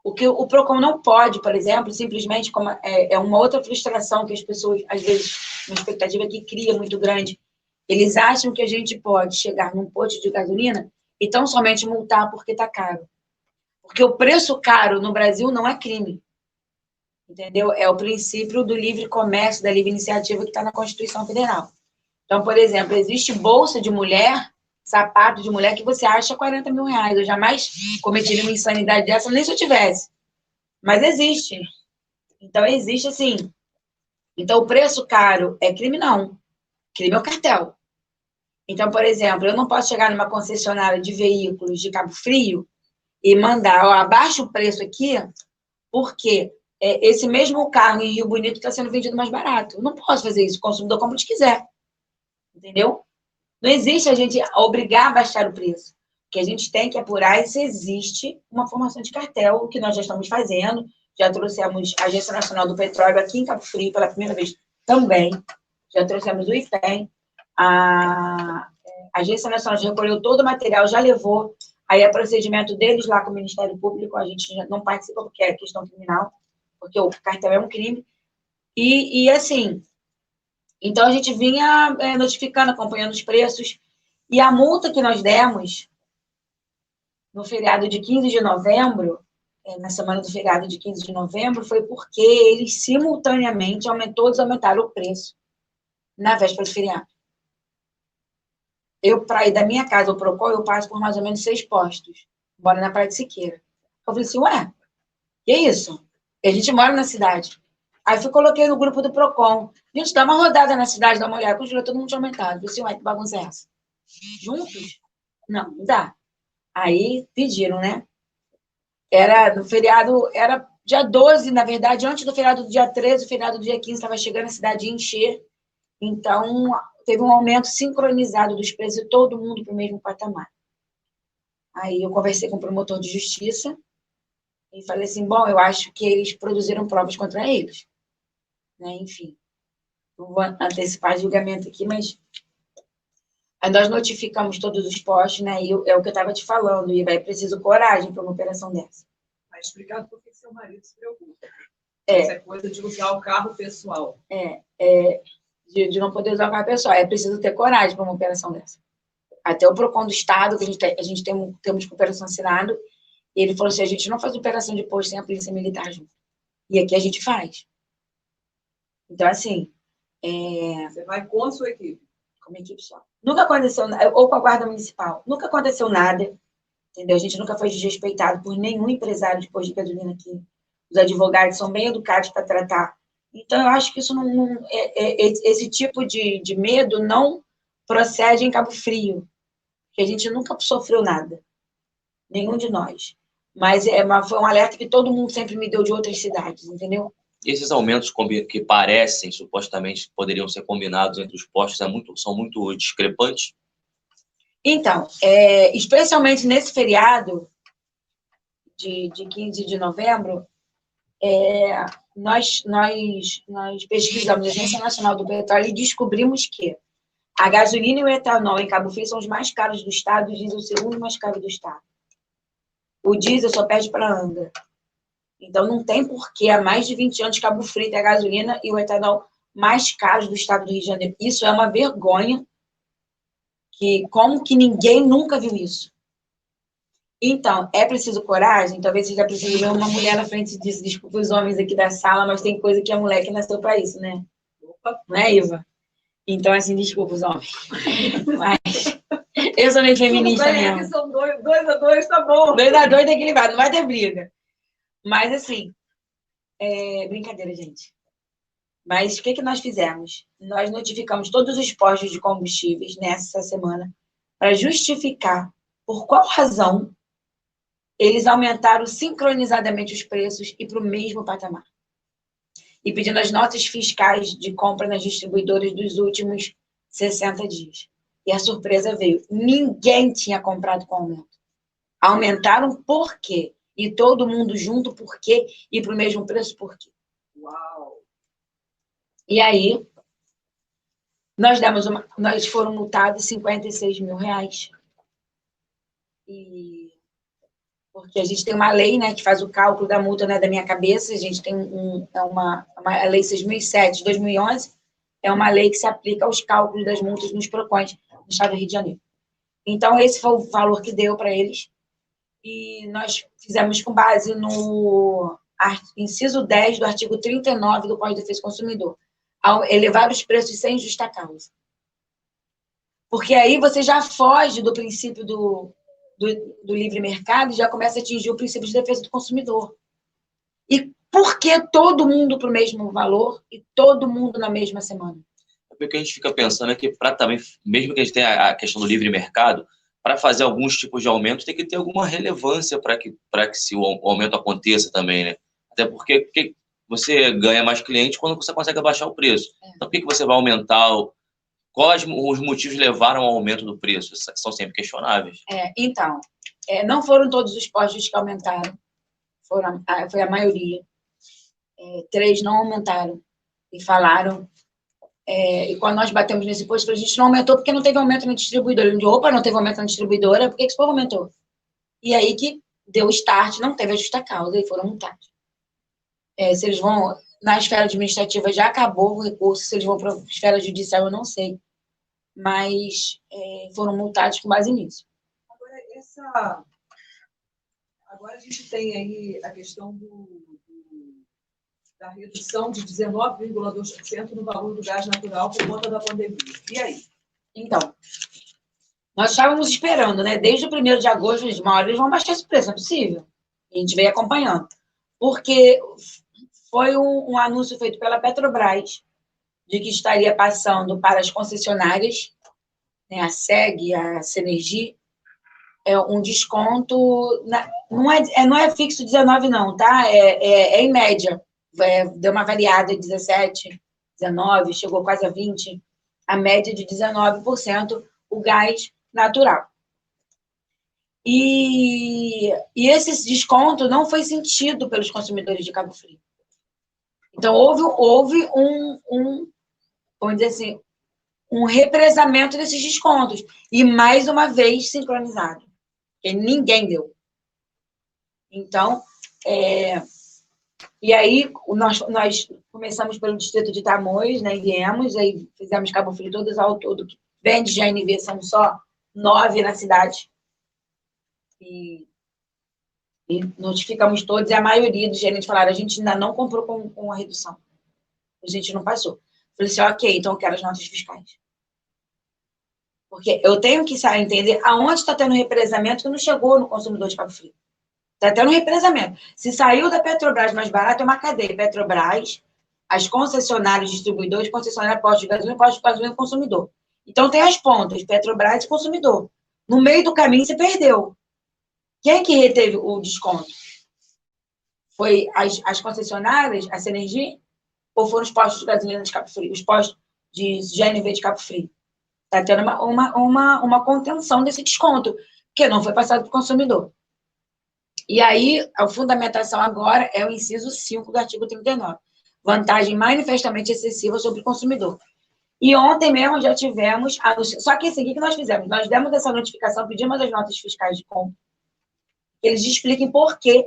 o que o PROCON não pode, por exemplo, simplesmente, como é uma outra frustração que as pessoas, às vezes, uma expectativa que cria muito grande, eles acham que a gente pode chegar num posto de gasolina e tão somente multar porque está caro. Porque o preço caro no Brasil não é crime. Entendeu? É o princípio do livre comércio, da livre iniciativa que está na Constituição Federal. Então, por exemplo, existe bolsa de mulher, sapato de mulher que você acha 40 mil reais. Eu jamais cometeria uma insanidade dessa, nem se eu tivesse. Mas existe. Então, existe assim. Então, o preço caro é crime, não. Crime é o cartel. Então, por exemplo, eu não posso chegar numa concessionária de veículos de Cabo Frio e mandar, abaixa o preço aqui, porque esse mesmo carro em Rio Bonito está sendo vendido mais barato. Eu não posso fazer isso. O consumidor compra onde quiser. Entendeu? Não existe a gente obrigar a baixar o preço. O que a gente tem que apurar é se existe uma formação de cartel, o que nós já estamos fazendo. Já trouxemos a Agência Nacional do Petróleo aqui em Cabo Frio pela primeira vez também. Já trouxemos o IPEM. A Agência Nacional já recolheu todo o material, já levou. Aí é procedimento deles lá com o Ministério Público, a gente não participa porque é questão criminal, porque o cartel é um crime. E assim, então a gente vinha notificando, acompanhando os preços. E a multa que nós demos no feriado de 15 de novembro, na semana do feriado de 15 de novembro, foi porque eles simultaneamente aumentaram o preço na véspera do feriado. Eu, para ir da minha casa ao PROCON, eu passo por mais ou menos 6 postos. Moro na Praia de Siqueira. Eu falei assim, ué, que isso? E a gente mora na cidade. Aí eu coloquei no grupo do PROCON. Gente, dá uma rodada na cidade, dá uma olhada. Continua todo mundo tinha aumentado. Eu falei assim, ué, que bagunça é essa? Juntos? Não, não dá. Aí pediram, né? Era no feriado, era dia 12, na verdade, antes do feriado do dia 13, o feriado do dia 15 estava chegando, a cidade ia encher. Então, teve um aumento sincronizado dos preços de todo mundo para o mesmo patamar. Aí eu conversei com o promotor de justiça e falei assim, bom, eu acho que eles produziram provas contra eles. Né? Enfim, não vou antecipar julgamento aqui, mas aí nós notificamos todos os postos, né? E é o que eu estava te falando, e é preciso coragem para uma operação dessa. Vai explicar por que seu marido se preocupa. Essa é coisa de usar o carro pessoal. De não poder usar o carro pessoal. É preciso ter coragem para uma operação dessa. Até o PROCON do Estado, que a gente temos cooperação assinado, ele falou assim, a gente não faz operação de posto sem a polícia militar junto. E aqui a gente faz. Então, assim... Você vai com a sua equipe? Com a equipe só. Nunca aconteceu, ou com a Guarda Municipal, nunca aconteceu nada, entendeu? A gente nunca foi desrespeitado por nenhum empresário de posto de gasolina aqui. Os advogados são bem educados para tratar. Então, eu acho que isso esse tipo de medo não procede em Cabo Frio, que a gente nunca sofreu nada, nenhum de nós. Mas foi um alerta que todo mundo sempre me deu de outras cidades, entendeu? E esses aumentos que parecem, supostamente, poderiam ser combinados entre os postos, são muito discrepantes? Então, especialmente nesse feriado de 15 de novembro, nós pesquisamos a Agência Nacional do Petróleo e descobrimos que a gasolina e o etanol em Cabo Frio são os mais caros do estado, o diesel é o segundo mais caro do estado. O diesel só perde para a Angra. Então, não tem porquê, há mais de 20 anos, Cabo Frio tem a gasolina e o etanol mais caros do estado do Rio de Janeiro. Isso é uma vergonha, como que ninguém nunca viu isso? Então, é preciso coragem? Talvez seja preciso ver uma mulher na frente disso. Desculpa os homens aqui da sala, mas tem coisa que a mulher que nasceu para isso, né? Não é, Iva? Então, assim, desculpa os homens. Mas eu sou meio feminista mesmo. São 2-2, tá bom. 2-2 tem equilibrado, não vai ter briga. Mas, assim, brincadeira, gente. Mas o que nós fizemos? Nós notificamos todos os postos de combustíveis nessa semana para justificar por qual razão eles aumentaram sincronizadamente os preços e para o mesmo patamar. E pedindo as notas fiscais de compra nas distribuidoras dos últimos 60 dias. E a surpresa veio. Ninguém tinha comprado com aumento. Aumentaram por quê? E todo mundo junto por quê? E para o mesmo preço por quê? Uau! E aí, nós foram multados R$56 mil. Porque a gente tem uma lei, né, que faz o cálculo da multa, né, da minha cabeça. A gente tem a lei 6.007 de 2011, é uma lei que se aplica aos cálculos das multas nos PROCONs no estado do Rio de Janeiro. Então, esse foi o valor que deu para eles. E nós fizemos com base no inciso 10 do artigo 39 do Código de Defesa do Consumidor, ao elevar os preços sem justa causa. Porque aí você já foge do princípio do livre mercado e já começa a atingir o princípio de defesa do consumidor. E por que todo mundo para o mesmo valor e todo mundo na mesma semana? O que a gente fica pensando é que, também, mesmo que a gente tenha a questão do livre mercado, para fazer alguns tipos de aumentos, tem que ter alguma relevância para que o aumento aconteça também, né? Até porque você ganha mais clientes quando você consegue abaixar o preço. Então, por que você vai aumentar? Quais os motivos levaram ao aumento do preço? São sempre questionáveis. Então, não foram todos os postos que aumentaram. Foi a maioria. 3 não aumentaram. E falaram... e quando nós batemos nesse posto, a gente não aumentou porque não teve aumento na distribuidora. Ele disse, opa, não teve aumento na distribuidora, por que esse povo aumentou? E aí que deu o start, não teve a justa causa, e foram multados. Se eles vão... Na esfera administrativa já acabou o recurso, se eles vão para a esfera judicial, eu não sei. Mas foram multados com base nisso. Agora a gente tem aí a questão da redução de 19,2% no valor do gás natural por conta da pandemia. E aí? Então, nós estávamos esperando, né? Desde o 1º de agosto, de uma hora eles vão baixar esse preço, não é possível. E a gente veio acompanhando. Porque foi um anúncio feito pela Petrobras de que estaria passando para as concessionárias, né, a SEG, a Senergy, um desconto, não é fixo 19 não, tá? É em média, deu uma variada de 17, 19, chegou quase a 20, a média de 19% o gás natural. E esse desconto não foi sentido pelos consumidores de Cabo Frio. Então, houve vamos dizer assim, um represamento desses descontos. E, mais uma vez, sincronizado. Porque ninguém deu. Então, e aí, nós começamos pelo distrito de Tamoios, né, e viemos, aí fizemos Cabo Frio todas ao todo, que vem de GNV, são só 9 na cidade. E notificamos todos, e a maioria dos gerentes falaram, a gente ainda não comprou com a redução. A gente não passou. Falei assim, ok, então eu quero as notas fiscais. Porque eu tenho que entender aonde está tendo represamento que não chegou no consumidor de Cabo Frio. Está tendo represamento. Se saiu da Petrobras mais barato, é uma cadeia. Petrobras, as concessionárias, distribuidores, concessionárias, postos de gasolina e consumidor. Então, tem as pontas, Petrobras e consumidor. No meio do caminho, você perdeu. Quem que reteve o desconto? Foi as concessionárias, a Senergy, ou foram os postos de gasolina de Cabo Frio? Os postos de GNV de Cabo Frio? Está tendo uma contenção desse desconto, que não foi passado para o consumidor. E aí, a fundamentação agora é o inciso 5 do artigo 39. Vantagem manifestamente excessiva sobre o consumidor. E ontem mesmo já tivemos... Só que assim, o que nós fizemos? Nós demos essa notificação, pedimos as notas fiscais de compra, que eles expliquem por que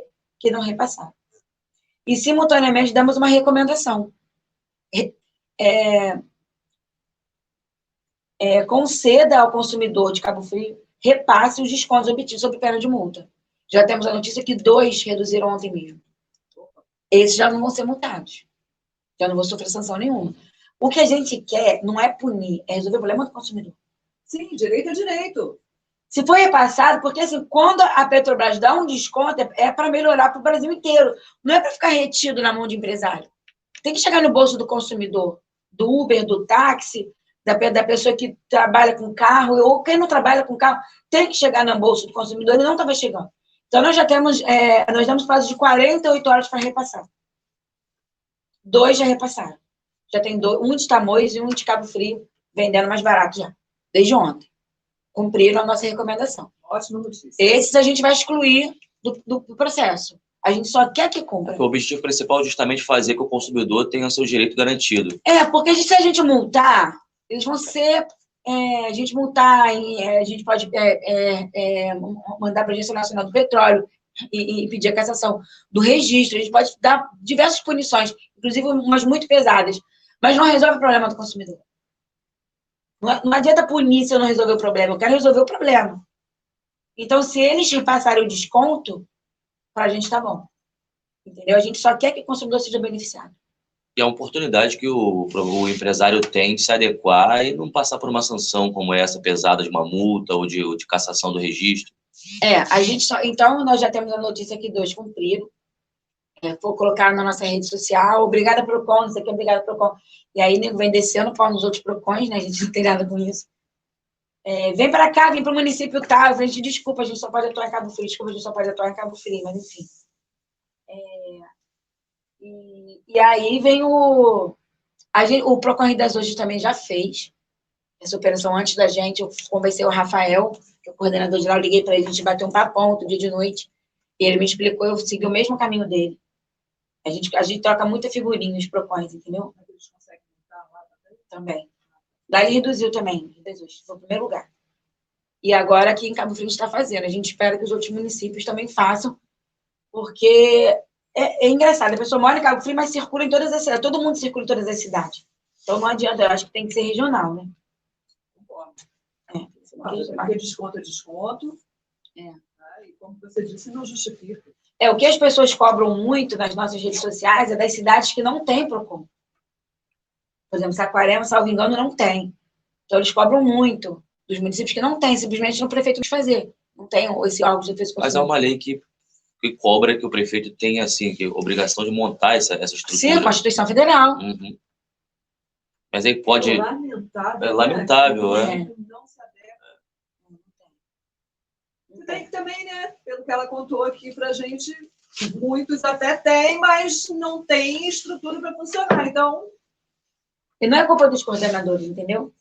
não repassaram. e, simultaneamente, damos uma recomendação. Conceda ao consumidor de Cabo Frio, repasse os descontos obtidos sob pena de multa. Já temos a notícia que 2 reduziram ontem mesmo. Esses já não vão ser multados. Já não vou sofrer sanção nenhuma. O que a gente quer não é punir, é resolver o problema do consumidor. Sim, direito é direito. Se for repassado, porque assim, quando a Petrobras dá um desconto, é para melhorar para o Brasil inteiro. Não é para ficar retido na mão de empresário. Tem que chegar no bolso do consumidor, do Uber, do táxi, da pessoa que trabalha com carro, ou quem não trabalha com carro, tem que chegar no bolso do consumidor, e não estava chegando. Então, nós já temos, nós damos prazo de 48 horas para repassar. 2 já repassaram. Já tem 2, um de Tamoios e um de Cabo Frio, vendendo mais barato já, desde ontem. Cumpriram a nossa recomendação. Ótima notícia. Esses a gente vai excluir do processo. A gente só quer que cumpra. O objetivo principal é justamente fazer que o consumidor tenha seu direito garantido. Porque se a gente multar, eles vão ser... a gente multar, a gente pode mandar para a Agência Nacional do Petróleo e pedir a cassação do registro. A gente pode dar diversas punições, inclusive umas muito pesadas, mas não resolve o problema do consumidor. Não adianta punir se eu não resolver o problema, eu quero resolver o problema. Então, se eles repassarem o desconto, para a gente está bom. Entendeu? A gente só quer que o consumidor seja beneficiado. E é uma oportunidade que o empresário tem de se adequar e não passar por uma sanção como essa, pesada, de uma multa ou de cassação do registro. A gente só... Então, nós já temos a notícia que 2 cumpriram. Vou colocar na nossa rede social. Obrigada, Procon, isso aqui, obrigada, Procon. E aí, nego vem descendo pau nos outros Procons, né? A gente não tem nada com isso. Vem para cá, vem para o município tal. A gente, desculpa, a gente só pode atuar em Cabo Frio. Desculpa, a gente só pode atuar em Cabo Frio, mas enfim. E aí vem o Procon Rio das Ostras também já fez essa operação antes da gente. Eu conversei com o Rafael, que é o coordenador geral, eu liguei para ele, a gente bateu um papão outro dia de noite, e ele me explicou, eu segui o mesmo caminho dele. A gente troca muita figurinha nos Procons, entendeu? Eles conseguem montar lá também. Daí ele reduziu também, Rio das Ostras, foi o primeiro lugar. E agora aqui em Cabo Frio a gente está fazendo. A gente espera que os outros municípios também façam, porque é engraçado, a pessoa mora em Cabo Frio, mas circula em todas as cidades, todo mundo circula em todas as cidades. Então não adianta, eu acho que tem que ser regional, né? Porque desconto é desconto. E como você disse, não justifica. O que as pessoas cobram muito nas nossas redes sociais é das cidades que não tem Procon. Por exemplo, Saquarema, salvo engano, não tem. Então, eles cobram muito dos municípios que não tem, simplesmente no prefeito fazer. Não tem esse órgão de defesa. Mas há uma lei que cobra que o prefeito tenha, assim, que obrigação de montar essa estrutura. Sim, a Constituição Federal. Uhum. Mas aí pode... Lamentável. É lamentável, Não se adequa. Você tem que também, né? Pelo que ela contou aqui pra gente, muitos até têm, mas não tem estrutura para funcionar. Então... E não é culpa dos coordenadores, entendeu?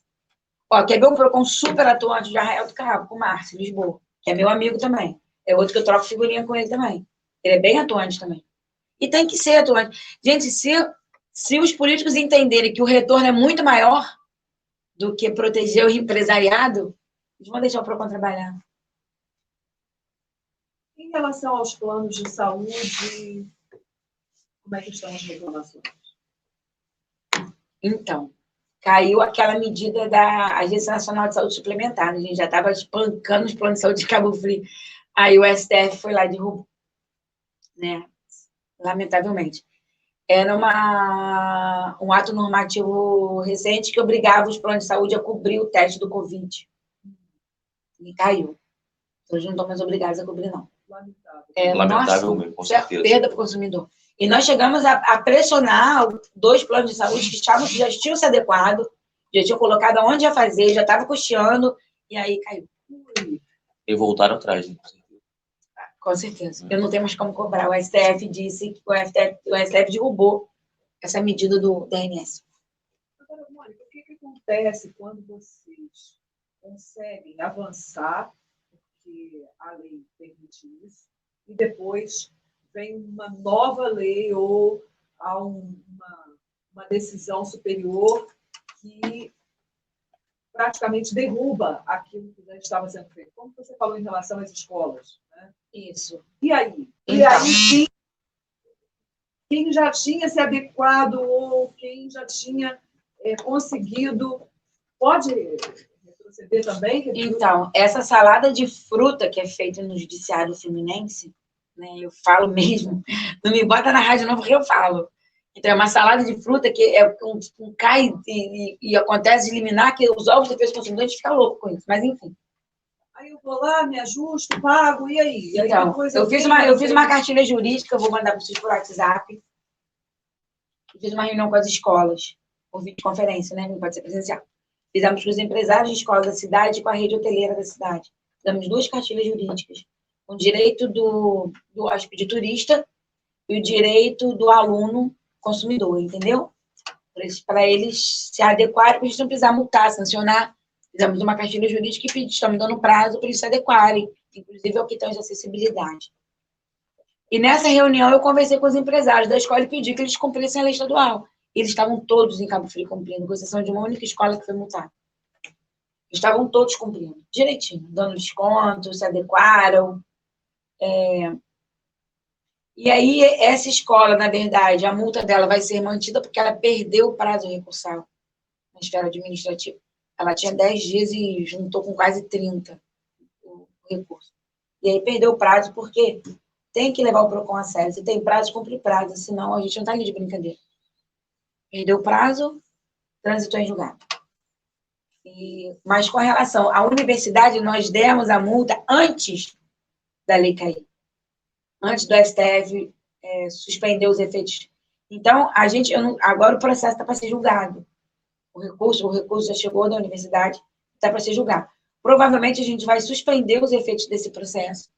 Quer ver um Procon super atuante de Arraial do Cabo, com o Márcio, Lisboa, que é meu amigo também. É outro que eu troco figurinha com ele também. Ele é bem atuante também. E tem que ser atuante. Gente, se os políticos entenderem que o retorno é muito maior do que proteger o empresariado, eles vão deixar o Procon trabalhar. Em relação aos planos de saúde, como é que estão as reclamações? Então, caiu aquela medida da Agência Nacional de Saúde Suplementar. A gente já estava espancando os planos de saúde de Cabo Frio. Aí o STF foi lá e derrubou. Né? Lamentavelmente. Era um ato normativo recente que obrigava os planos de saúde a cobrir o teste do Covid. E caiu. Então, eles não estão mais obrigados a cobrir, não. Lamentável mesmo, com certeza. Perda para o consumidor. E nós chegamos a pressionar 2 planos de saúde que já tinham se adequado, já tinham colocado onde ia fazer, já estava custeando, e aí caiu. E voltaram atrás, né? Com certeza. Eu não tenho mais como cobrar. O STF disse que o STF derrubou essa medida do DNS. Agora, Mônica, o que acontece quando vocês conseguem avançar, porque a lei permite isso, e depois vem uma nova lei ou há uma decisão superior que praticamente derruba aquilo que já estava sendo feito? Como você falou em relação às escolas, né? Isso. E aí? Então, E aí sim, quem já tinha se adequado ou quem já tinha conseguido, pode retroceder também? Então, essa salada de fruta que é feita no Judiciário Fluminense, né, eu falo mesmo, não me bota na rádio não, porque eu falo. Então, é uma salada de fruta que cai e acontece de eliminar, que os órgãos de defesa do consumidor, a gente fica louco com isso, mas enfim. Aí eu vou lá, me ajusto, pago, e aí? Então, eu fiz uma cartilha jurídica, eu vou mandar para vocês por WhatsApp. Eu fiz uma reunião com as escolas, por videoconferência, né? Não pode ser presencial. Fizemos com os empresários de escolas da cidade e com a rede hoteleira da cidade. Damos 2 cartilhas jurídicas. O direito do hóspede turista e o direito do aluno consumidor, entendeu? Para eles se adequarem, para eles não precisar multar, sancionar. Fizemos uma cartilha jurídica e estamos dando prazo para eles se adequarem, inclusive ao questão de acessibilidade. E nessa reunião eu conversei com os empresários da escola e pedi que eles cumprissem a lei estadual. Eles estavam todos em Cabo Frio cumprindo, com exceção de uma única escola que foi multada. Estavam todos cumprindo, direitinho, dando desconto, se adequaram. E aí, essa escola, na verdade, a multa dela vai ser mantida porque ela perdeu o prazo recursal na esfera administrativa. Ela tinha 10 dias e juntou com quase 30 o recurso. E aí perdeu o prazo porque tem que levar o PROCON a sério. Se tem prazo, cumpre prazo, senão a gente não está ali de brincadeira. Perdeu o prazo, transitou em julgado. Mas com relação à universidade, nós demos a multa antes da lei cair. Antes do STF suspender os efeitos. Então, agora o processo está para ser julgado. O recurso já chegou da universidade, está para ser julgado. Provavelmente a gente vai suspender os efeitos desse processo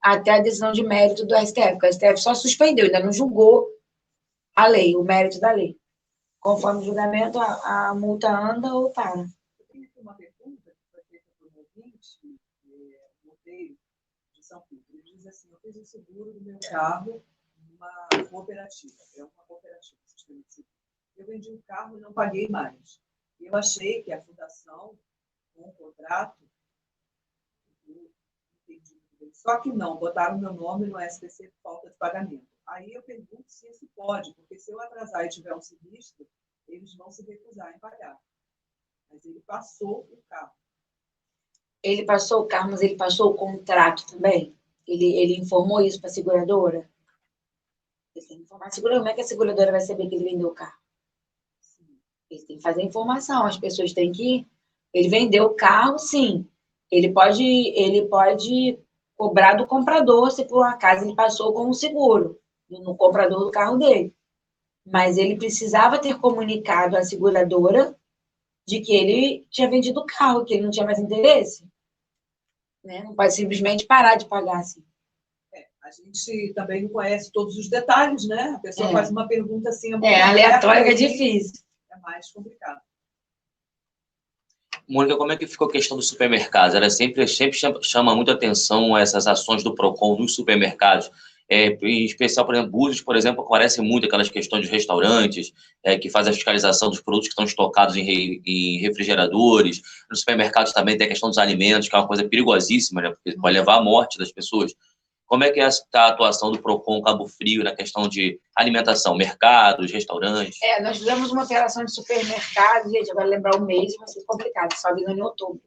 até a decisão de mérito do STF, porque o STF só suspendeu, ainda não julgou a lei, o mérito da lei. Conforme o julgamento, a multa anda ou para. Eu tenho aqui uma pergunta que foi feita por um ouvinte, Monteiro, de São Pedro. Ele diz assim: eu fiz o seguro do meu carro numa cooperativa. É uma cooperativa, sistema de seguro. Eu vendi um carro e não paguei mais. Eu achei que a fundação, com o contrato, só que não, botaram meu nome no SPC por falta de pagamento. Aí eu pergunto se isso pode, porque se eu atrasar e tiver um sinistro, eles vão se recusar em pagar. Mas ele passou o carro. Ele passou o carro, mas ele passou o contrato também? Ele informou isso para a seguradora? Ele tem que informar a seguradora. Como é que a seguradora vai saber que ele vendeu o carro? Ele tem que fazer a informação. As pessoas têm que... Ele vendeu o carro, sim. Ele pode cobrar do comprador se por um acaso ele passou com o seguro no comprador do carro dele. Mas ele precisava ter comunicado à seguradora de que ele tinha vendido o carro, que ele não tinha mais interesse. Né? Não pode simplesmente parar de pagar assim. A gente também não conhece todos os detalhes, né? A pessoa faz uma pergunta assim... aleatória, que é difícil. É mais complicado. Mônica, como é que ficou a questão dos supermercados? Ela sempre chama muita atenção essas ações do PROCON nos supermercados. Em especial, por exemplo, Búzios, por exemplo, aparecem muito aquelas questões de restaurantes, que fazem a fiscalização dos produtos que estão estocados em refrigeradores. Nos supermercados também tem a questão dos alimentos, que é uma coisa perigosíssima, né? Porque pode levar à morte das pessoas. Como é que está a atuação do PROCON Cabo Frio na questão de alimentação, mercados, restaurantes? Nós fizemos uma operação de supermercado, gente, agora lembrar o mês vai ser complicado, só vindo em outubro.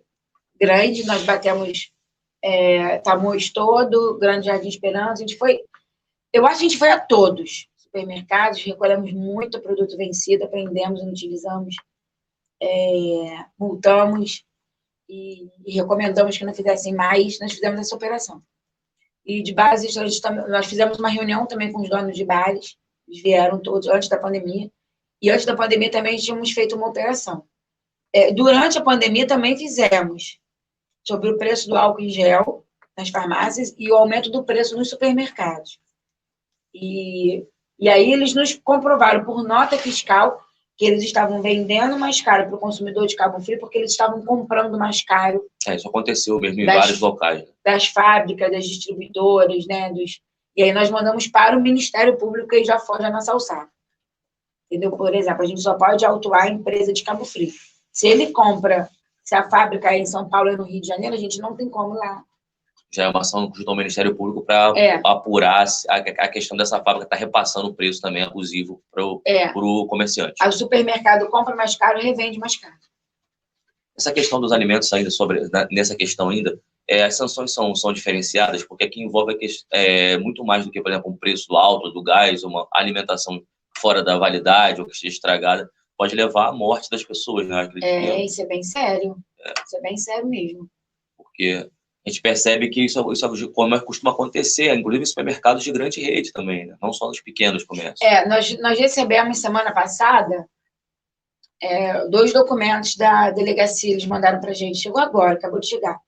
Grande, nós batemos Tamoios todo, Grande Jardim Esperança, a gente foi... Eu acho que a gente foi a todos os supermercados, recolhemos muito produto vencido, apreendemos, utilizamos, multamos e recomendamos que não fizessem mais, nós fizemos essa operação. E de bares, nós fizemos uma reunião também com os donos de bares, eles vieram todos antes da pandemia, e antes da pandemia também tínhamos feito uma operação. Durante a pandemia também fizemos sobre o preço do álcool em gel nas farmácias e o aumento do preço nos supermercados. E aí eles nos comprovaram por nota fiscal que eles estavam vendendo mais caro para o consumidor de Cabo Frio porque eles estavam comprando mais caro. Isso aconteceu mesmo em vários locais. Das fábricas, das distribuidoras, né? E aí nós mandamos para o Ministério Público e já foge a nossa alçada. Entendeu? Por exemplo, a gente só pode autuar a empresa de Cabo Frio. Se ele compra, se a fábrica é em São Paulo ou no Rio de Janeiro, a gente não tem como lá Já é uma ação junto ao Ministério Público para apurar a questão dessa fábrica estar repassando o preço também abusivo para o comerciante. Aí o supermercado compra mais caro e revende mais caro. Essa questão dos alimentos ainda, nessa questão ainda, as sanções são diferenciadas, porque aqui envolve muito mais do que, por exemplo, um preço alto do gás, uma alimentação fora da validade ou que esteja estragada, pode levar à morte das pessoas, né? Isso é bem sério. Isso é bem sério mesmo. Porque a gente percebe que isso como costuma acontecer, inclusive em supermercados de grande rede também, né? Não só nos pequenos comércios. Nós recebemos semana passada 2 documentos da delegacia, eles mandaram para a gente, chegou agora, acabou de chegar,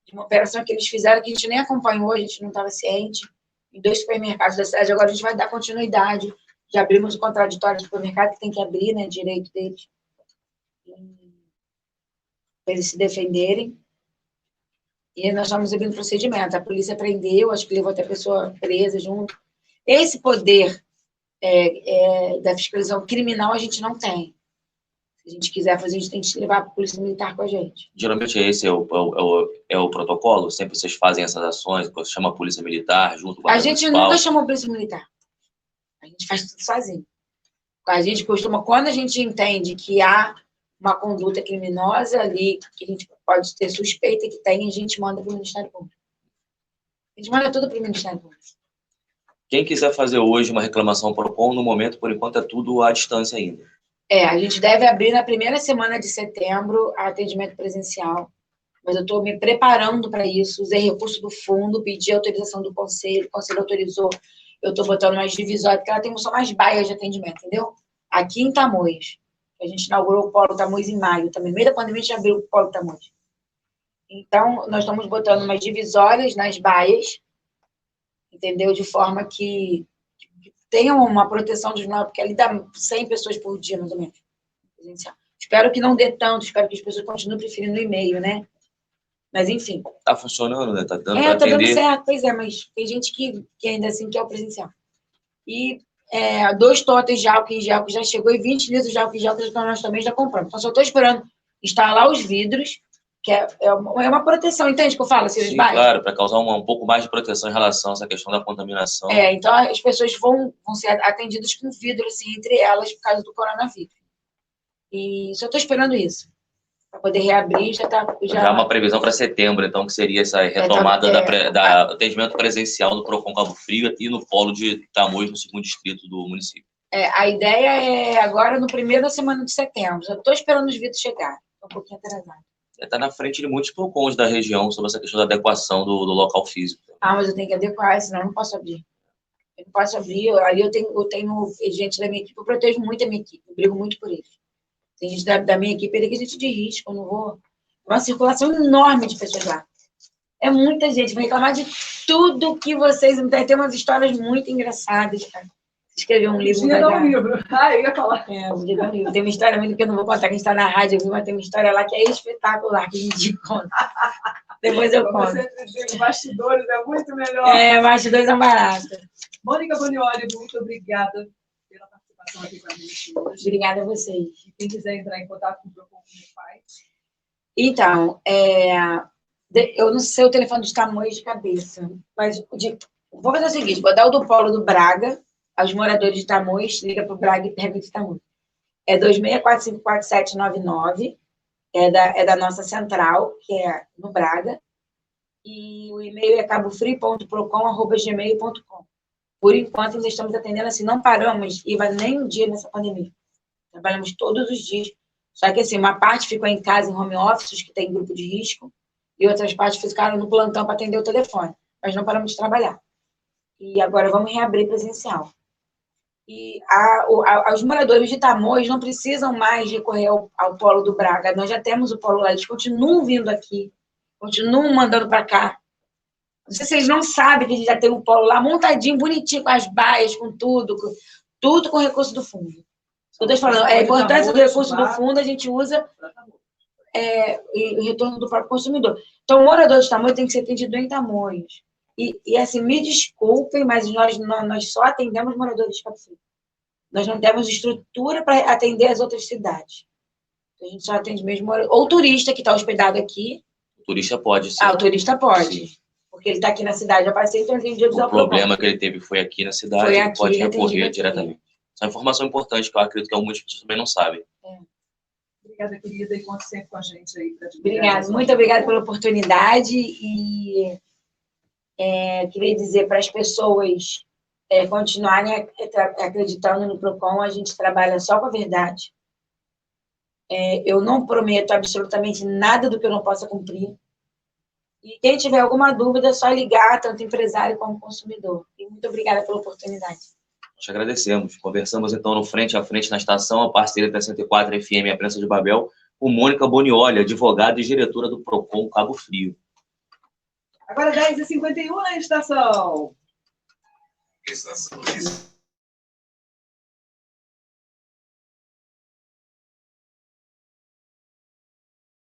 de uma operação que eles fizeram que a gente nem acompanhou, a gente não estava ciente, em 2 supermercados da cidade. Agora a gente vai dar continuidade, já abrimos o contraditório do supermercado, que tem que abrir, né, direito deles, para eles se defenderem. E nós estamos abrindo procedimento. A polícia prendeu, acho que levou até a pessoa presa junto. Esse poder da fiscalização criminal a gente não tem. Se a gente quiser fazer, a gente tem que levar a polícia militar com a gente. Geralmente esse é o protocolo? Sempre vocês fazem essas ações, chama a polícia militar junto com a gente nunca chamou a polícia militar. A gente faz tudo sozinho. A gente costuma, quando a gente entende que há uma conduta criminosa ali, que a gente pode ter suspeita que tem, a gente manda para o Ministério Público. A gente manda tudo para o Ministério Público. Quem quiser fazer hoje uma reclamação ao PROCON, no momento, por enquanto, é tudo à distância ainda. A gente deve abrir na primeira semana de setembro atendimento presencial, mas eu estou me preparando para isso, usei recurso do fundo, pedi autorização do conselho, o conselho autorizou, eu estou botando mais divisórias, porque ela tem só mais baias de atendimento, entendeu? Aqui em Tamoios, a gente inaugurou o Polo Tamoios em maio, também no meio da pandemia a gente abriu o Polo Tamoios. Então, nós estamos botando umas divisórias nas baias, entendeu? De forma que tenham uma proteção dos menores, porque ali dá 100 pessoas por dia, mais ou menos. Espero que não dê tanto, espero que as pessoas continuem preferindo o e-mail, né? Mas, enfim. Tá funcionando, né? Tá dando para atender. Tá dando certo, pois é, mas tem gente que ainda assim quer o presencial. E 2 totens de álcool em gel que já chegou e 20 litros de álcool em gel que nós também já compramos. Então, só estou esperando instalar os vidros, que é uma proteção, entende o que eu falo? Assim, sim, claro, para causar um pouco mais de proteção em relação a essa questão da contaminação. Então as pessoas vão ser atendidas com vidro, assim, entre elas, por causa do coronavírus. E só estou esperando isso, para poder reabrir, já é uma previsão para setembro, então, que seria essa retomada da atendimento presencial no PROCON Cabo Frio e no polo de Tamoios, no 2º distrito do município. A ideia é agora, no primeiro da semana de setembro. Já estou esperando os vidros chegarem, estou um pouquinho atrasado. Está na frente de muitos PROCONs da região sobre essa questão da adequação do local físico. Mas eu tenho que adequar, senão eu não posso abrir. Eu não posso abrir. Ali eu tenho gente da minha equipe, eu protejo muito a minha equipe, eu brigo muito por eles. Tem gente da minha equipe ali que a gente de risco, eu não vou... Uma circulação enorme de pessoas lá. É muita gente, vai reclamar de tudo que vocês... Tem umas histórias muito engraçadas, cara. Escrever um livro. Podia dar um livro. Eu ia falar. Podia dar um livro. Tem uma história muito que eu não vou contar, que a gente está na rádio, mas tem uma história lá que é espetacular, que a gente conta. Depois eu conto. Você diz, bastidores é muito melhor. Bastidores é barato. Mônica Bonioli, muito obrigada pela participação aqui com a gente hoje. Obrigada a vocês. E quem quiser entrar em contato com o PROCON, como faz? Então, eu não sei o telefone de Tamoios de cabeça, mas vou fazer o seguinte, vou dar o do Polo do Braga, aos moradores de Tamoios, liga para o Braga e pega de Tamoios. É 26454799, é da nossa central, que é no Braga, e o e-mail é cabofrio.procon@gmail.com. Por enquanto, nós estamos atendendo assim, não paramos, e vai nem um dia nessa pandemia. Trabalhamos todos os dias, só que assim, uma parte ficou em casa, em home office, que tem grupo de risco, e outras partes ficaram no plantão para atender o telefone, mas não paramos de trabalhar. E agora vamos reabrir presencial. E os moradores de Tamoios não precisam mais recorrer ao Polo do Braga. Nós já temos o Polo lá, eles continuam vindo aqui, continuam mandando para cá. Não sei se eles não sabem que a gente já tem o Polo lá montadinho, bonitinho, com as baias, com tudo com recurso do fundo. Eu estou falando, a importância do recurso do fundo a gente usa e o retorno do próprio consumidor. Então, o morador de Tamoios tem que ser atendido em Tamoios. E assim, me desculpem, mas nós só atendemos moradores de Cabo Frio. Nós não temos estrutura para atender as outras cidades. A gente só atende mesmo ou turista que está hospedado aqui. O turista pode, sim. O turista pode. Sim. porque ele está aqui na cidade. Eu passei, então atendidos O ao PROCON. problema que ele teve foi aqui na cidade, Foi ele aqui, pode atendido recorrer aqui. diretamente. Essa é uma informação importante que eu acredito que algumas pessoas também não sabem. Obrigada, querida, e conte sempre com a gente aí para divulgar. Obrigada, muito obrigada pela oportunidade e queria dizer para as pessoas continuarem acreditando no PROCON, a gente trabalha só com a verdade. Eu não prometo absolutamente nada do que eu não possa cumprir. E quem tiver alguma dúvida, é só ligar, tanto empresário como consumidor. E muito obrigada pela oportunidade. Nós te agradecemos. Conversamos, então, no Frente a Frente na Estação, a parceria da 104 FM e a Prensa de Babel, com Mônica Bonioli, advogada e diretora do PROCON Cabo Frio. Agora 10h51 na estação. Estação.